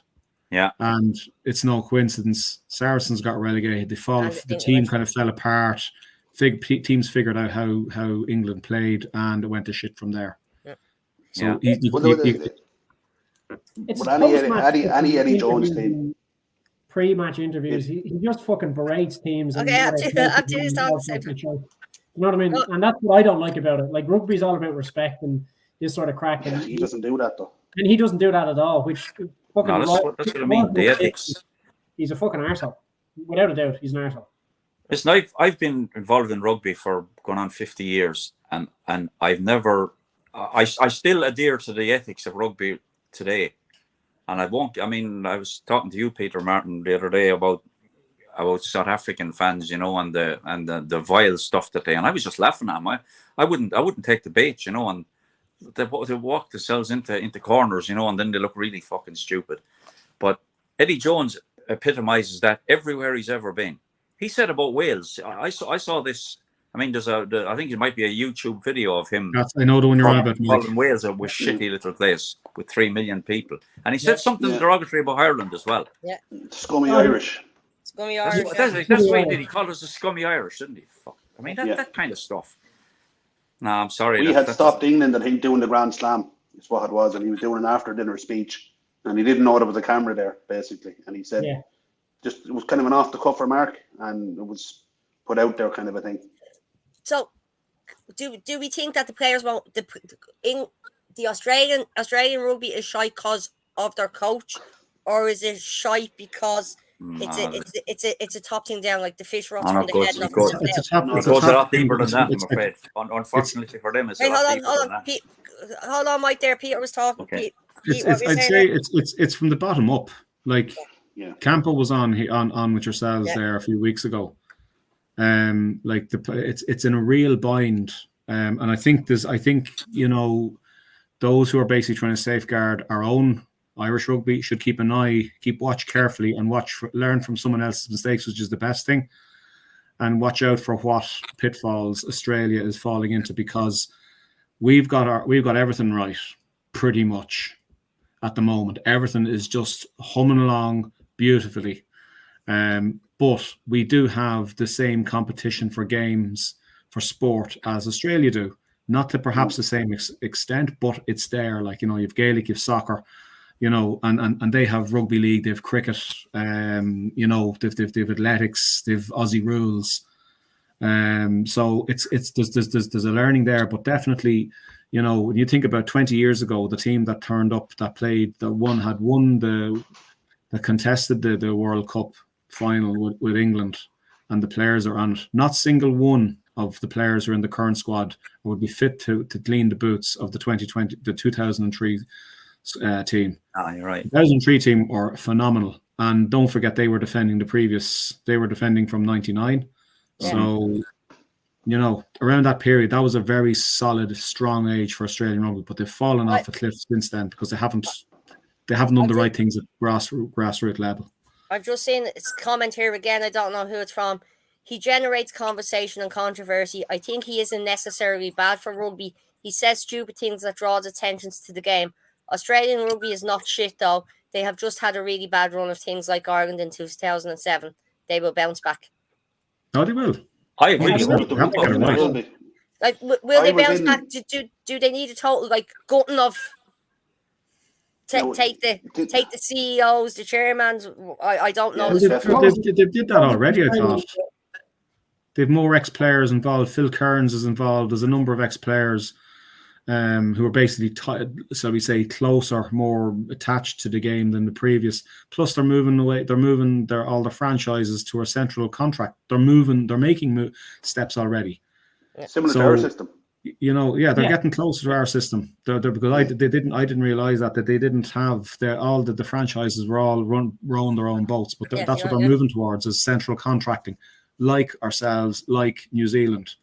Yeah, and it's no coincidence. Saracens got relegated. The team kind of fell apart. Teams figured out how England played, and it went to shit from there. Yeah. So Eddie Jones team. Pre-match interviews, he just fucking berates teams. Okay, I'll do this all the same time. You know what I mean? And that's what I don't like about it. Like, rugby's all about respect and this sort of crack. And he doesn't do that, though. And he doesn't do that at all, which fucking... No, that's what I mean, the ethics. He's a fucking arsehole. Without a doubt, he's an arsehole. Listen, I've been involved in rugby for going on 50 years, and I've never... I still adhere to the ethics of rugby today. And I won't. I mean, I was talking to you, Peter Martin, the other day about. about South African fans, you know, and the vile stuff that they, and I was just laughing at them. I wouldn't take the bait, you know, and they walk themselves into corners, you know, and then they look really fucking stupid. But Eddie Jones epitomizes that everywhere he's ever been. He said about Wales. I saw this. I mean, I think it might be a YouTube video of him. I know the one you're on about. Calling Wales a shitty little place with 3 million people, and he said something derogatory about Ireland as well. Yeah, scummy Irish. Scummy Irish. That's the way he did. He called us the scummy Irish, didn't he? Fuck. I mean, that kind of stuff. No, I'm sorry. We had stopped England, I think, doing the Grand Slam. Is what it was, and he was doing an after dinner speech, and he didn't know there was a camera there, basically, and he said, just it was kind of an off the cuff remark, and it was put out there, kind of a thing. So, do we think that the players won't the Australian rugby is shy because of their coach, or is it shy because it's a top thing down, like the fish rots from the head? It goes a lot deeper than that, I'm afraid. Unfortunately for them, it's a lot deeper than that. Hold on, Mike. There, Peter was talking. Okay. I'd say it's from the bottom up. Like Campo was on with yourselves there a few weeks ago. Like it's in a real bind, and I think you know, those who are basically trying to safeguard our own Irish rugby should keep watch carefully and learn from someone else's mistakes, which is the best thing, and watch out for what pitfalls Australia is falling into, because we've got everything right pretty much at the moment. Everything is just humming along beautifully. But we do have the same competition for games, for sport, as Australia do. Not to perhaps the same extent, but it's there. Like, you know, you've Gaelic, you've soccer, you know, and they have rugby league, they've cricket, you know, they've athletics, they've Aussie rules. So there's a learning there, but definitely, you know, when you think about 20 years ago, the team that turned up, that contested the World Cup final with England, and the players are on it. Not single one of the players who are in the current squad would be fit to clean the boots of the 2003 team. You're right. 2003 team were phenomenal, and don't forget they were defending from 99. So, you know, around that period, that was a very solid, strong age for Australian rugby, but they've fallen off a cliff since then because they haven't done the right things at grassroots level. I've just seen his comment here again. I don't know who it's from. He generates conversation and controversy. I think he isn't necessarily bad for rugby. He says stupid things that draws attention to the game. Australian rugby is not shit, though. They have just had a really bad run of things like Ireland in 2007. They will bounce back. No, they will. I agree. Like, will they bounce back? Do they need a total gutting of? Take the CEOs, the chairmans. I don't know. They did that already, I thought. They have more ex-players involved. Phil Kearns is involved. There's a number of ex-players who are basically, shall we say, closer, more attached to the game than the previous. Plus, they're moving away. They're moving all the franchises to a central contract. They're making steps already. Similar to our system. You know, they're getting closer to our system. Because I didn't realize that they didn't have the franchises were all rowing their own boats, but that's what they're moving towards, is central contracting, like ourselves, like New Zealand.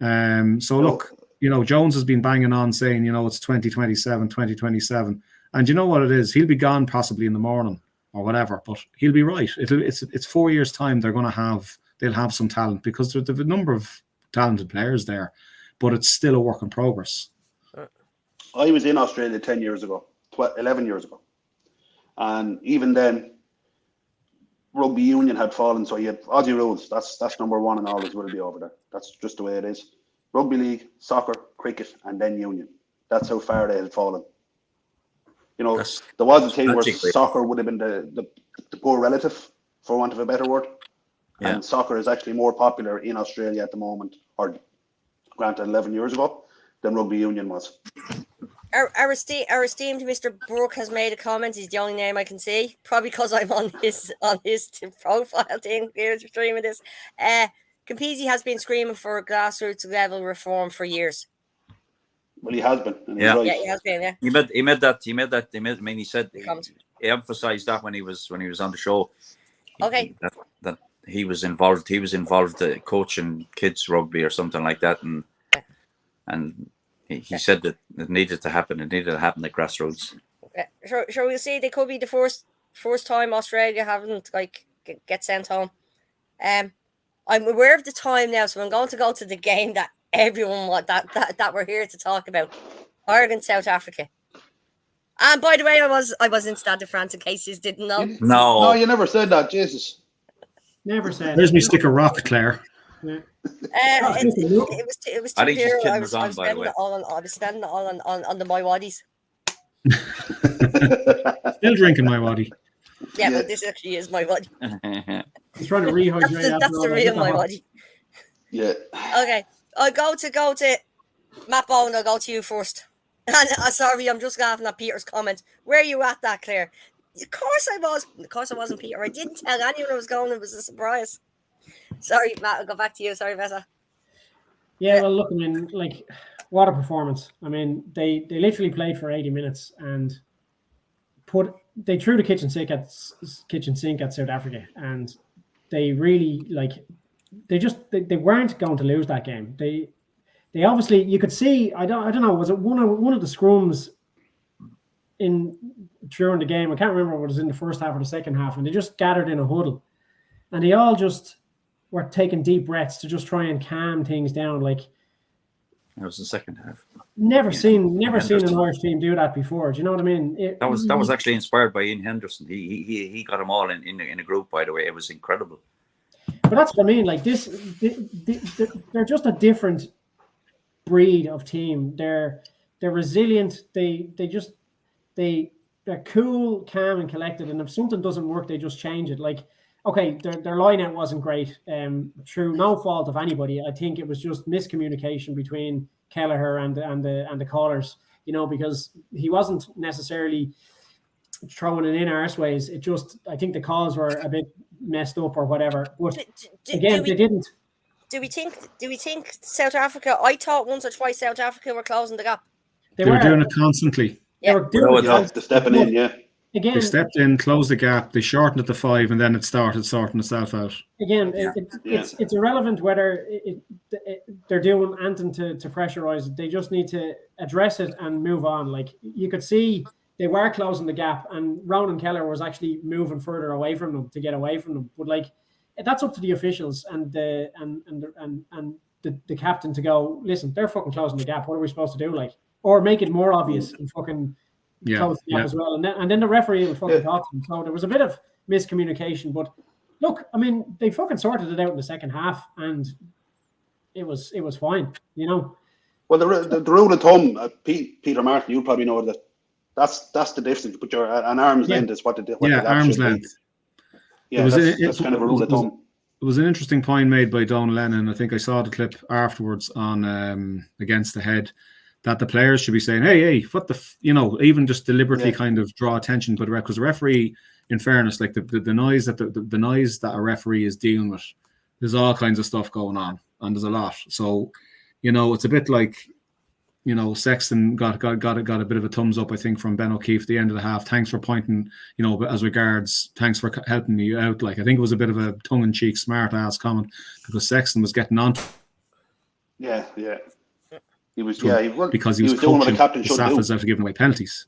So look, you know, Jones has been banging on saying, you know, it's 2027, and you know what it is. He'll be gone possibly in the morning or whatever, but he'll be right. It's 4 years' time. They'll have some talent, because there's a number of talented players there. But it's still a work in progress. I was in Australia 10 years ago, 11 years ago. And even then, rugby union had fallen, so you had Aussie rules. That's number one, and always will be over there. That's just the way it is. Rugby league, soccer, cricket, and then union. That's how far they had fallen. You know, there was a thing where soccer would have been the poor relative, for want of a better word. Yeah. And soccer is actually more popular in Australia at the moment, or granted 11 years ago, than rugby union was. Our esteemed Mr. Brooke has made a comment. He's the only name I can see, probably because I'm on his profile thing here streaming this. Campese has been screaming for grassroots level reform for years. Well, he has been. Yeah, right. Yeah, he has been. Yeah, he made that. I mean, he said he emphasized that when he was on the show. Okay. That he was involved. He was involved coaching kids rugby or something like that, and he said that it needed to happen. It needed to happen at grassroots. Sure, we'll see. They could be the first time Australia haven't get sent home. I'm aware of the time now, so I'm going to go to the game that everyone that we're here to talk about. Ireland, South Africa. And by the way, I was in Stade de France in case you didn't know. No, you never said that, Jesus. Never said. There's me stick of rock, Claire. Yeah. It was I too think she's dear. kidding I us was on, by the spending way. it all on the my waddies. Still drinking my waddy. Yeah, but this actually is my waddy. He's trying to rehydrate. That's the real my waddy. Yeah. Okay, I'll go to Matt Bowen. I'll go to you first. And sorry, I'm just laughing at Peter's comment. Where are you at that, Claire? Of course I was. Of course I wasn't, Peter. I didn't tell anyone I was going. It was a surprise. Sorry, Matt. I'll go back to you. Sorry, Vesa. Yeah, well, look, I mean, what a performance. I mean, they literally played for 80 minutes and they threw the kitchen sink at South Africa, and they really they weren't going to lose that game. They obviously, you could see, I don't know, was it one of the scrums during the game? I can't remember if it was in the first half or the second half, and they just gathered in a huddle, and they all just were taking deep breaths to just try and calm things down. That was the second half. Never seen an Irish team do that before. Do you know what I mean? That was actually inspired by Ian Henderson. He got them all in a group. By the way, it was incredible. But that's what I mean. They're just a different breed of team. They're resilient. They're cool, calm, and collected. And if something doesn't work, they just change it. Okay, their line-out wasn't great, through no fault of anybody. I think it was just miscommunication between Kelleher and the callers, because he wasn't necessarily throwing it in arseways. It just, I think the calls were a bit messed up or whatever. But they didn't. Do we think South Africa? I thought once or twice South Africa were closing the gap. They were doing it constantly. Yeah, they were doing it. They're stepping in, yeah. Again, they stepped in, closed the gap, they shortened it to 5, and then it started sorting itself out. Again, it's irrelevant whether they're doing anything to pressurize it. They just need to address it and move on. You could see they were closing the gap, and Ronan Keller was actually moving further away from them to get away from them. But that's up to the officials and the captain to go, listen, they're fucking closing the gap. What are we supposed to do? Or make it more obvious and fucking close the gap as well. And then the referee will fucking talk to them. So there was a bit of miscommunication. But look, I mean, they fucking sorted it out in the second half, and it was fine, Well, the rule of thumb, Peter Martin, you probably know that's the difference. But an arm's length is what the arm's length. Yeah, that's kind of a rule of thumb. It was an interesting point made by Donal Lennon. I think I saw the clip afterwards on Against the Head, that the players should be saying, hey, what even just deliberately kind of draw attention to the referee, because the referee, in fairness, the noise that the noise that a referee is dealing with, there's all kinds of stuff going on, and there's a lot. So, it's a bit like, Sexton got a bit of a thumbs up, I think, from Ben O'Keefe at the end of the half. Thanks for pointing, as regards, thanks for helping me out. I think it was a bit of a tongue-in-cheek, smart-ass comment, because Sexton was getting on. Yeah. He was, because he was doing what a captain the should do. Saffas out of giving away penalties.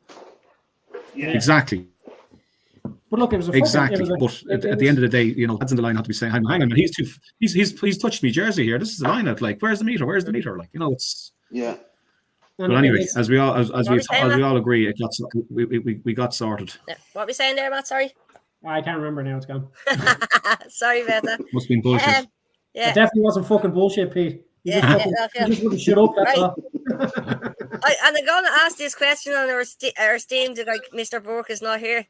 Yeah. Exactly. But look, it was but at the end of the day, that's in the line not to be saying, hang on, he's touched me jersey here. This is the line out. Where's the meter? It's But anyway, as we all agree, it got we got sorted. Yeah. What are we saying there, Matt? Sorry, I can't remember now. It's gone. Sorry about that. Must have been bullshit. It definitely wasn't fucking bullshit, Pete. You just wouldn't shut up. That's all. And I'm going to ask this question on our esteemed, Mr. Burke is not here.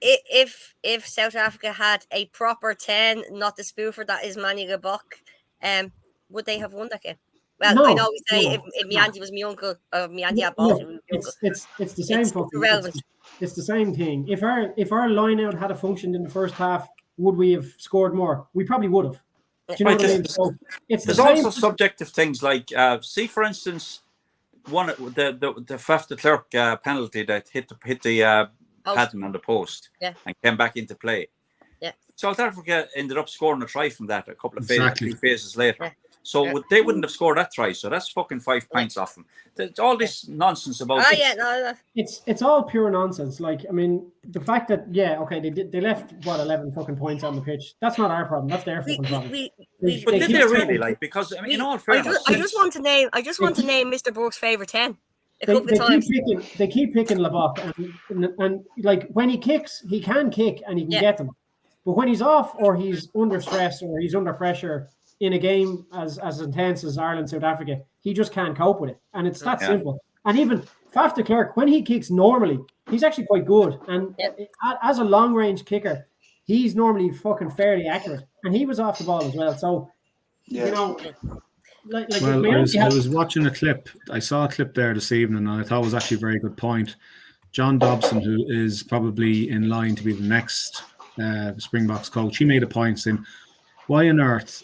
If South Africa had a proper 10, not the spoofer that is Manny Gabok, would they have won that game? Well, no, I know we say if Mianti was my uncle, Mianti had balls. It's the same. It's the same thing. If our line out had functioned in the first half, would we have scored more? We probably would have. Do you know what I mean? So there's also subjective things see, for instance, the Faf de Klerk penalty that hit the pattern on the post and came back into play. Yeah. South Africa ended up scoring a try from that a couple of Exactly. phases later. Yeah. So Yeah. they wouldn't have scored that try. So that's fucking 5 points off them. All this nonsense about. Oh yeah, no. It's all pure nonsense. Like, I mean, the fact that they left 11 fucking points on the pitch. That's not our problem. That's their fucking problem. But did they really, like, because I mean, in all fairness, I just want to name Mr. Brooks' favorite 10 a couple They of times. keep picking Lebock, and like when he kicks, he can kick and he can get them. But when he's off or he's under stress or he's under pressure in a game as intense as Ireland, South Africa, he just can't cope with it. And it's that simple. And even Faf de Klerk, when he kicks normally, he's actually quite good. And as a long range kicker, he's normally fucking fairly accurate. And he was off the ball as well. So, you know, I was watching a clip. I saw a clip there this evening, and I thought it was actually a very good point. John Dobson, who is probably in line to be the next Springboks coach, he made a point saying, why on earth,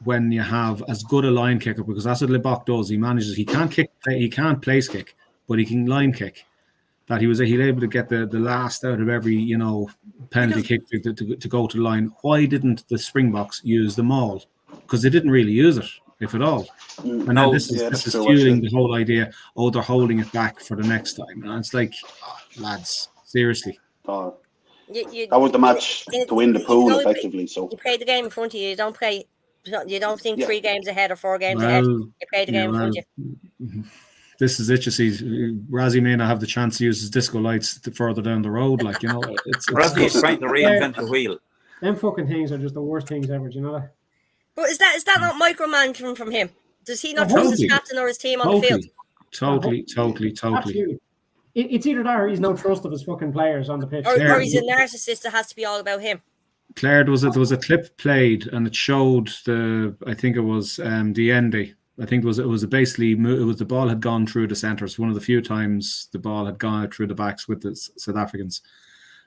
when you have as good a line kicker, because that's what Lebock does, he can't kick, he can't place kick, but he can line kick, that he was able to get the last out of every, you know, penalty kick to go to the line. Why didn't the Springboks use the maul? Because they didn't really use it, if at all. And now this is fueling the whole idea, they're holding it back for the next time. And it's like, lads, seriously. That was the match to win the pool, effectively. So you play the game in front of you. You don't think 3 games ahead or 4 games ahead. You play the game in front of you. This is it. You see, Razzie may not have the chance to use his disco lights further down the road. Like, you know, Razzie's trying to reinvent the wheel. Them fucking things are just the worst things ever. Do you know that? But is that not micromanagement from him? Does he not trust his captain or his team on the field? Totally. Absolutely. It's either that or he's no trust of his fucking players on the pitch. Or he's a narcissist that has to be all about him. Claire, there was a clip played and it showed I think it was the Endy. I think it was the ball had gone through the centres. One of the few times the ball had gone through the backs with the South Africans.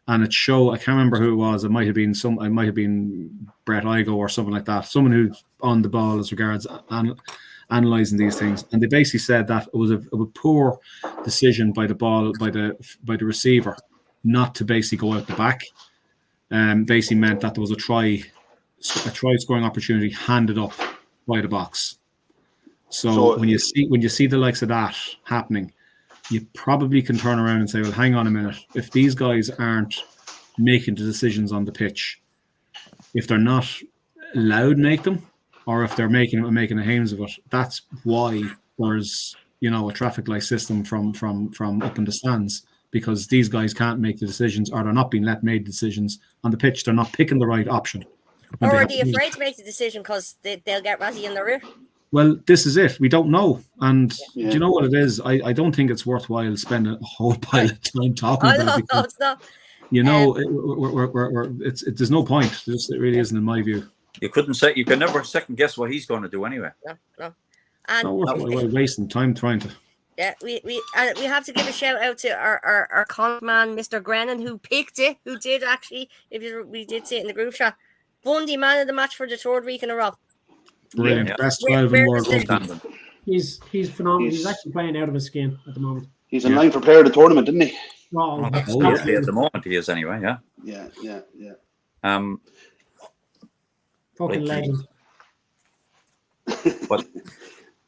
And it showed, I can't remember who it was. It might have been Brett Igo or something like that. Someone who's on the ball as regards analysing these things. And they basically said that it was a poor decision by the receiver not to basically go out the back. Basically meant that there was a try scoring opportunity handed up by the box. So when you see the likes of that happening, you probably can turn around and say, well, hang on a minute. If these guys aren't making the decisions on the pitch, if they're not allowed to make them, or if they're making a hames of it, that's why there's, you know, a traffic light system from up in the stands, because these guys can't make the decisions, or they're not being let make decisions on the pitch. They're not picking the right option. Or are they afraid to make the decision because they'll get Razzie in the rear? Well, this is it. We don't know. And do you know what it is? I don't think it's worthwhile spending a whole pile of time talking about it. No, it's not. You know, there's no point. It really isn't, in my view. You can never second guess what he's going to do anyway. No. And we're wasting time trying to. Yeah, we have to give a shout out to our con man, Mr. Grennan, who picked it, who did actually, we did see it in the group chat. Bundy, man of the match for the 3rd week in a row. Brilliant. Best 12 in world cup. He's phenomenal. He's actually playing out of his skin at the moment. He's in line for player of the tournament, isn't he? At the moment he is anyway, Yeah. Fucking legend. But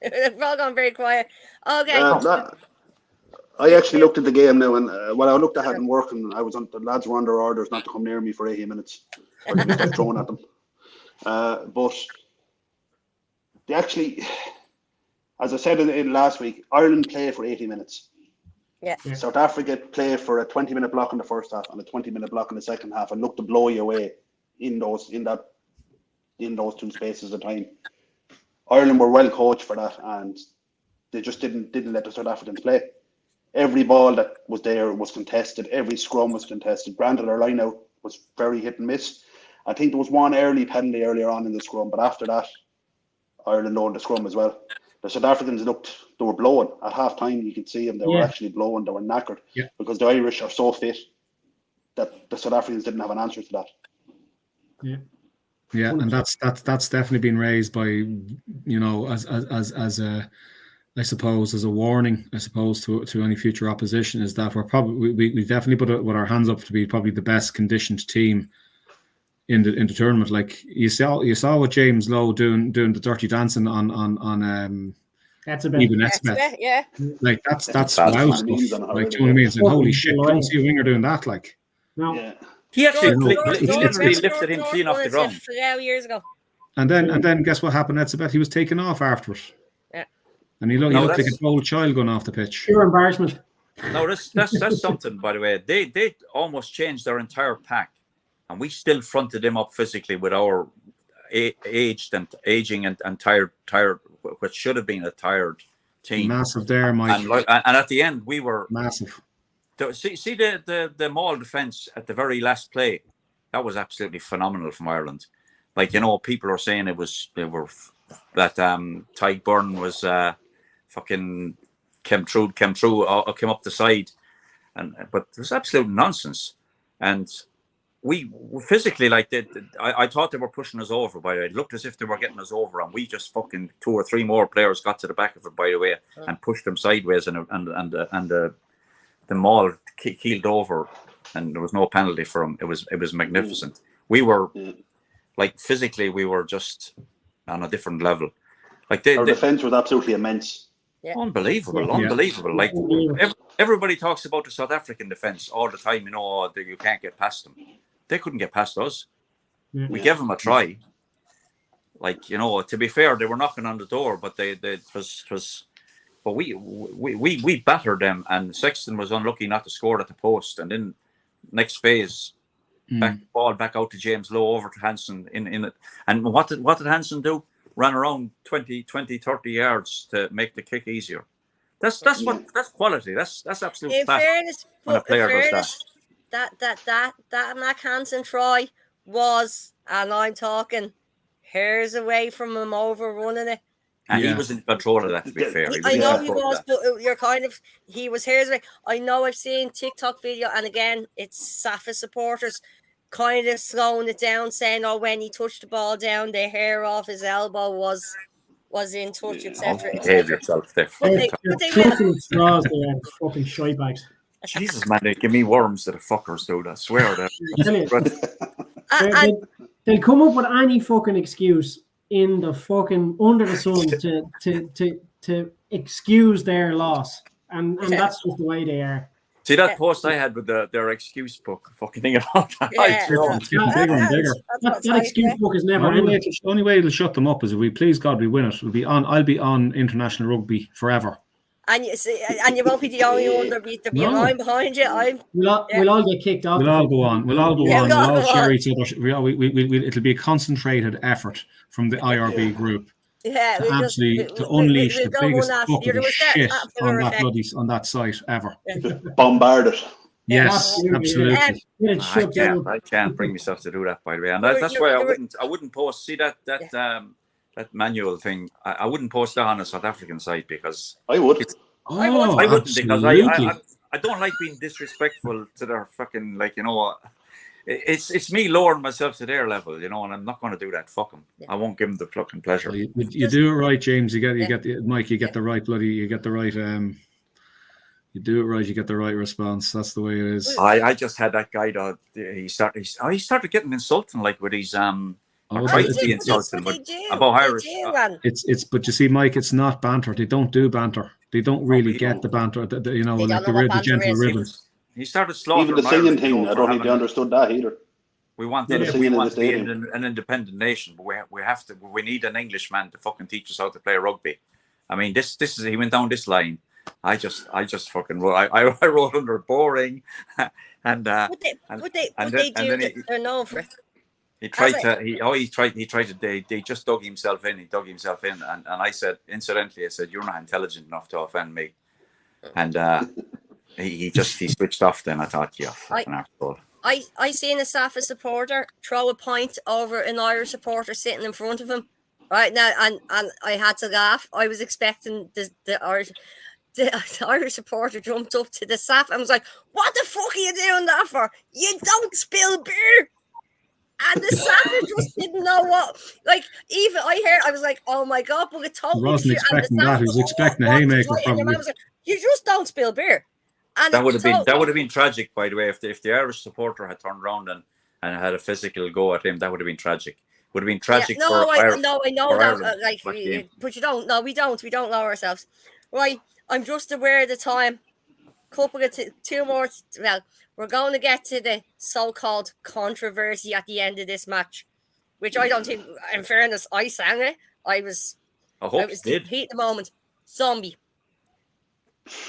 we're all gone very quiet. Okay. I actually looked at the game now, and what I looked at hadn't worked, and the lads were under orders not to come near me for 80 minutes. I didn't start throwing at them. But they actually, as I said in last week, Ireland play for 80 minutes. Yeah. South Africa play for a 20-minute block in the first half and a 20-minute block in the second half, and look to blow you away in those two spaces of time. Ireland were well coached for that, and they just didn't let the South Africans play. Every ball that was there was contested. Every scrum was contested. Granted, our line-out was very hit and miss. I think there was one early penalty earlier on in the scrum, but after that, Ireland owned the scrum as well. The South Africans they were blowing. At half time, you could see them, they were actually blowing, they were knackered. Yeah. Because the Irish are so fit that the South Africans didn't have an answer to that. Yeah. Yeah, and that's definitely been raised by, you know, as a, I suppose, as a warning, I suppose, to any future opposition, is that we definitely put our hands up to be probably the best conditioned team in the tournament. Like you saw what James Lowe doing the dirty dancing on That's a bit. even Esbeth. Yeah. Like that's bad. wow Some memes stuff. on it Like, do already, you know what I mean? It's like, holy Fucking shit, you delight. don't see a winger doing that. Like, No. Yeah. He actually George literally George lifted him clean off the George ground. a few years ago. and then guess what happened? Esbeth, he was taken off afterwards. Yeah. And he looked like that's- a old child going off the pitch. Pure embarrassment. No, that's something, by the way. They almost changed their entire pack, and we still fronted them up physically with our aging and tired, which should have been a tired team. Massive there, Mike. And at the end, we were Massive. See the Maul defense at the very last play. That was absolutely phenomenal from Ireland. Like, you know, people are saying that Tyke Byrne was fucking came up the side, but it was absolute nonsense. And we physically, like, I thought they were pushing us over. By the way, it looked as if they were getting us over, and we just fucking 2 or 3 more players got to the back of it, by the way, and pushed them sideways, and the Maul keeled over, and there was no penalty for him. It was magnificent. We were like, physically, we were just on a different level. Like Our defense was absolutely immense. Yeah. Unbelievable. Like, everybody talks about the South African defense all the time. You know, that you can't get past them. They couldn't get past us. Yeah. We gave them a try. Like, you know, to be fair, they were knocking on the door, but but we battered them, and Sexton was unlucky not to score at the post. And then next phase, ball back out to James Lowe, over to Hansen in it. And what did Hansen do? Ran around 20, 30 yards to make the kick easier. That's quality. That's absolute In fact. fairness, when a player does that Mac Hansen try was, and I'm talking hairs away from him overrunning it. And he was in control of that, to be fair. I know he was, but you're he was hairs away. I know I've seen TikTok video, and again, it's Safa supporters kind of slowing it down, saying, "Oh, when he touched the ball down, the hair off his elbow was in touch, etc." Behave yourself, Steph. They're fucking straws, they are fucking shite bags. Jesus, man, they give me worms to the fuckers, dude. I swear that. They'll come up with any fucking excuse in the fucking under the sun to excuse their loss, and that's just the way they are. See that post I had with their excuse book? Fucking think about that. Bigger. That excuse book is never ending. The only way it'll shut them up is if we, please God, we win it. I'll be on international rugby forever. And you won't be the only one that'll be line behind you. We'll all get kicked off. We'll all go on. We'll all share each other. It'll be a concentrated effort from the IRB group. Yeah, to unleash the biggest bucket of shit on that site ever. Bombard it. Yes, absolutely. I can't bring myself to do that, by the way, and that's why I wouldn't post. See that manual thing. I wouldn't post that on a South African site because I would. I wouldn't because I don't like being disrespectful to their fucking, like, you know. It's me lowering myself to their level, you know, and I'm not going to do that. Fuck them. I won't give them the fucking pleasure. You do it right, James. You get Mike. You get the right bloody. You get the right. You do it right. You get the right response. That's the way it is. I just had that guy that he started getting insulting, like with his tried to be insulting about Irish. It's but you see, Mike, it's not banter. They don't do banter. They don't really get the banter. You know, like the gentle ribbons. He started slaughtering. Even the singing thing, I don't think they understood that either. We want to be an independent nation, but we need an Englishman to fucking teach us how to play rugby. I mean, this is, he went down this line. I just fucking wrote. I wrote under boring, and they're known for it. He tried to. They just dug himself in. He dug himself in, and I said, incidentally, you're not intelligent enough to offend me, and. He switched off. Then I thought, yeah, fucking asshole. I seen a Safa supporter throw a pint over an Irish supporter sitting in front of him right now, and I had to laugh. I was expecting the Irish supporter jumped up to the Safa and was like, "What the fuck are you doing that for? You don't spill beer." And the Safa just didn't know what. Like, even I was like, "Oh my god!" But it totally. He wasn't expecting that. He was expecting a haymaker. Probably. Was like, "You just don't spill beer." And that would have been tragic, by the way, if the Irish supporter had turned around and had a physical go at him, that would have been tragic. Would have been tragic for I know for that. Ireland, But you don't. No, we don't. We don't lower ourselves. Right. I'm just aware of the time. Couple of two more. Well, we're going to get to the so-called controversy at the end of this match, which I don't think, in fairness, I sang it. I was did. heat the moment. Zombie.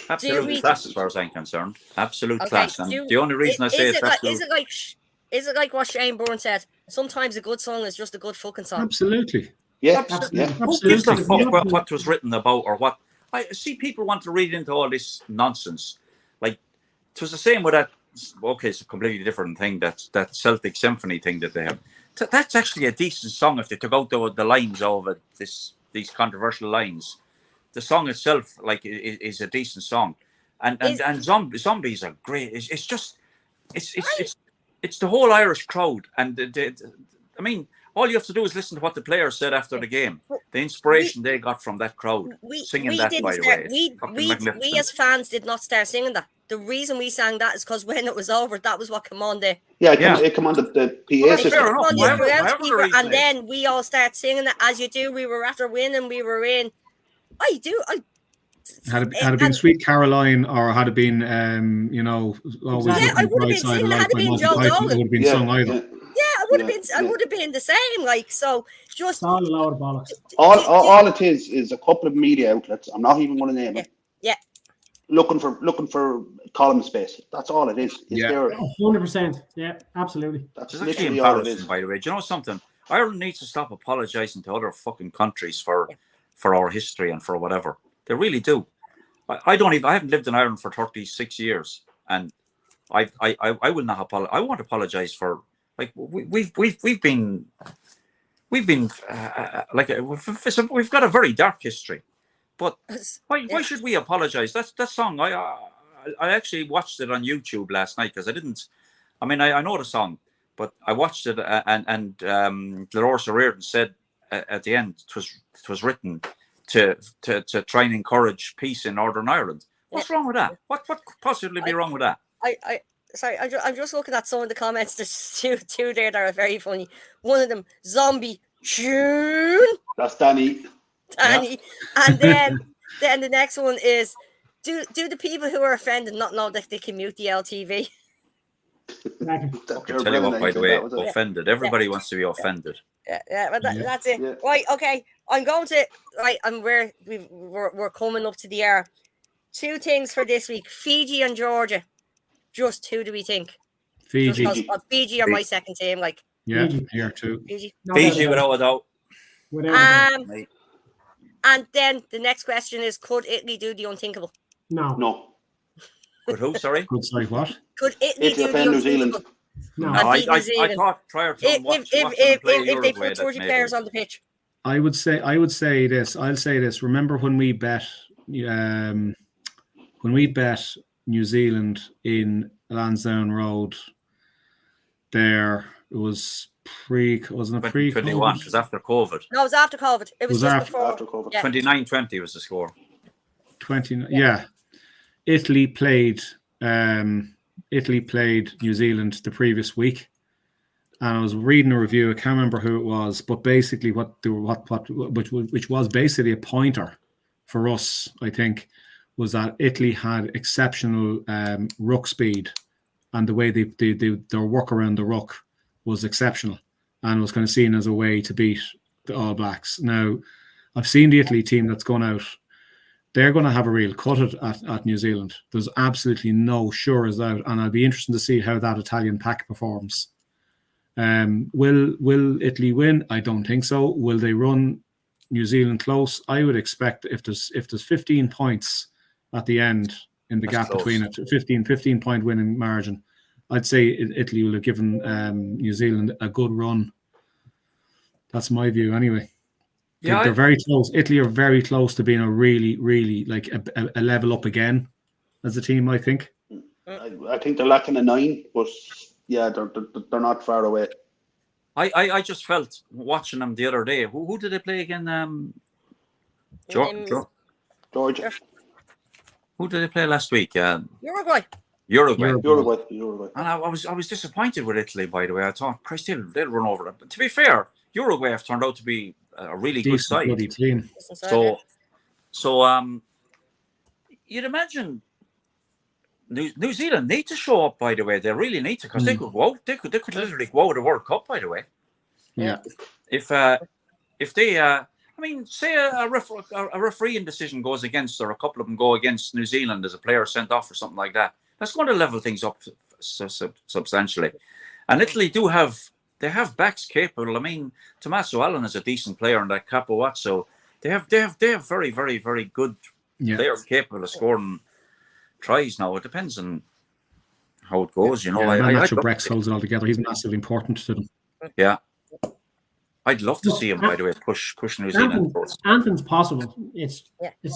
Absolute class, as far as I'm concerned. Absolute class. And the only reason I say it's absolute... Is it like what Shane Bourne said? Sometimes a good song is just a good fucking song. Absolutely. Yeah. Who gives a fuck what was written about or what? I see people want to read into all this nonsense. Like, it was the same with that. Okay, it's a completely different thing. That Celtic Symphony thing that they have. That's actually a decent song if they took out the lines over these controversial lines. The song itself, like, is a decent song, and Zombies are great. It's just it's the whole Irish crowd, and I mean, all you have to do is listen to what the players said after the game. The inspiration they got from that crowd singing that. By the way, we as fans did not start singing that. The reason we sang that is because when it was over, that was what came on the it came on the PA system. And then we all start singing it as you do. We were after winning. We were in. Had it been Sweet Caroline, or had it been always I would have been singing. Had it been Joe Dolan, it would have been sung either. Yeah, it would have been. I would have been the same. Like, so, just all a load of bollocks. All it is a couple of media outlets. I'm not even going to name it. Yeah. Looking for column space. That's all it is. 100%. Yeah, absolutely. That's actually literally all it is. By the way, do you know something? Ireland needs to stop apologising to other fucking countries for our history and for whatever. They really do. I haven't lived in Ireland for 36 years, and I will not apologize. I won't apologise for, like, we've been like, we've got a very dark history, but why should we apologise? That song. I actually watched it on YouTube last night because I know the song, but I watched it and Dolores O'Riordan said at the end it was written to try and encourage peace in Northern Ireland. What's wrong with that? What could possibly be wrong with that? Sorry, I'm just looking at some of the comments. There's two there that are very funny. One of them, zombie tune. That's Danny. Yeah. And then the next one is, do the people who are offended not know that they can mute the LTV? I can tell you what, by the way, offended. Everybody wants to be offended. Yeah, but that's it. Yeah. Right, okay. I'm going to we're coming up to the hour. Two things for this week: Fiji and Georgia. Just who do we think? Fiji. Fiji are my second team. Like, here too. Fiji without a doubt. And then the next question is: could Italy do the unthinkable? No. Could who? Sorry. Could what? Could Italy do the New Zealand? No, I thought prior to if they put 30 players on the pitch. I would say this. I'll say this. Remember when we bet New Zealand in Lansdowne Road? There, it was wasn't it pre? 2021. It was after COVID. No, it was after COVID. It was just after COVID. 29-20 was the score. 20. Yeah. Italy played New Zealand the previous week, and I was reading a review. I can't remember who it was, but basically which was basically a pointer for us, I think, was that Italy had exceptional ruck speed, and the way their work around the ruck was exceptional, and was kind of seen as a way to beat the All Blacks. Now, I've seen the Italy team that's gone out. They're going to have a real cut at New Zealand. There's absolutely no sure as out, and I'll be interested to see how that Italian pack performs. Will Italy win? I don't think so. Will they run New Zealand close? I would expect if there's 15 points at the end in the gap between it, 15 point winning margin, I'd say Italy will have given New Zealand a good run. That's my view anyway. Yeah, they're very close. Italy are very close to being a really, really like a level up again as a team, I think. I think they're lacking a 9, but yeah, they're not far away. I just felt watching them the other day. Who did they play again? Georgia. Georgia. Who did they play last week? Uruguay. Uruguay. Uruguay. And I was disappointed with Italy, by the way. I thought, Christ, they'll run over them. But to be fair, Uruguay have turned out to be a really good side. Bloody team. So you'd imagine New Zealand need to show up, by the way. They really need to, because they could go. They could literally go out the World Cup, by the way. Yeah. If they, I mean, say a refereeing decision goes against, or a couple of them go against New Zealand as a player sent off or something like that, that's going to level things up substantially. And Italy they have backs capable. I mean, Tommaso Allen is a decent player, and that Capuazzo, they have very, very, very good players capable of scoring tries. Now it depends on how it goes. You know, Nacho Brex holds it all together. He's massively important to them. Yeah. I'd love to see him, by the way, push New Zealand. Anything's possible. It's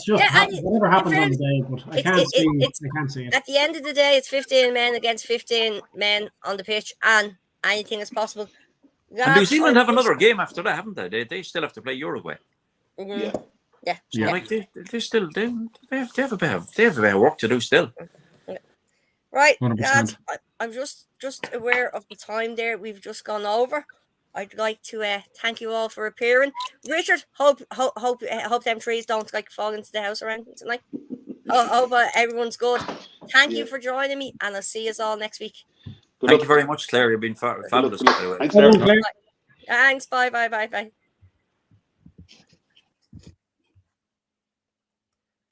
just whatever happens on the day, but I can't see it. At the end of the day, it's 15 men against 15 men on the pitch, and anything is possible. And New Zealand have another game after that, haven't they? They still have to play Uruguay. Mm-hmm. Yeah. So like they still have a bit of work to do still. Right, 100%. lads, I'm just aware of the time there. We've just gone over. I'd like to thank you all for appearing. Richard, hope them trees don't fall into the house around tonight. Hope everyone's good. Thank you for joining me, and I'll see you all next week. Thank you very much, Claire. You've been fabulous. Thanks, Claire. Thanks. Bye.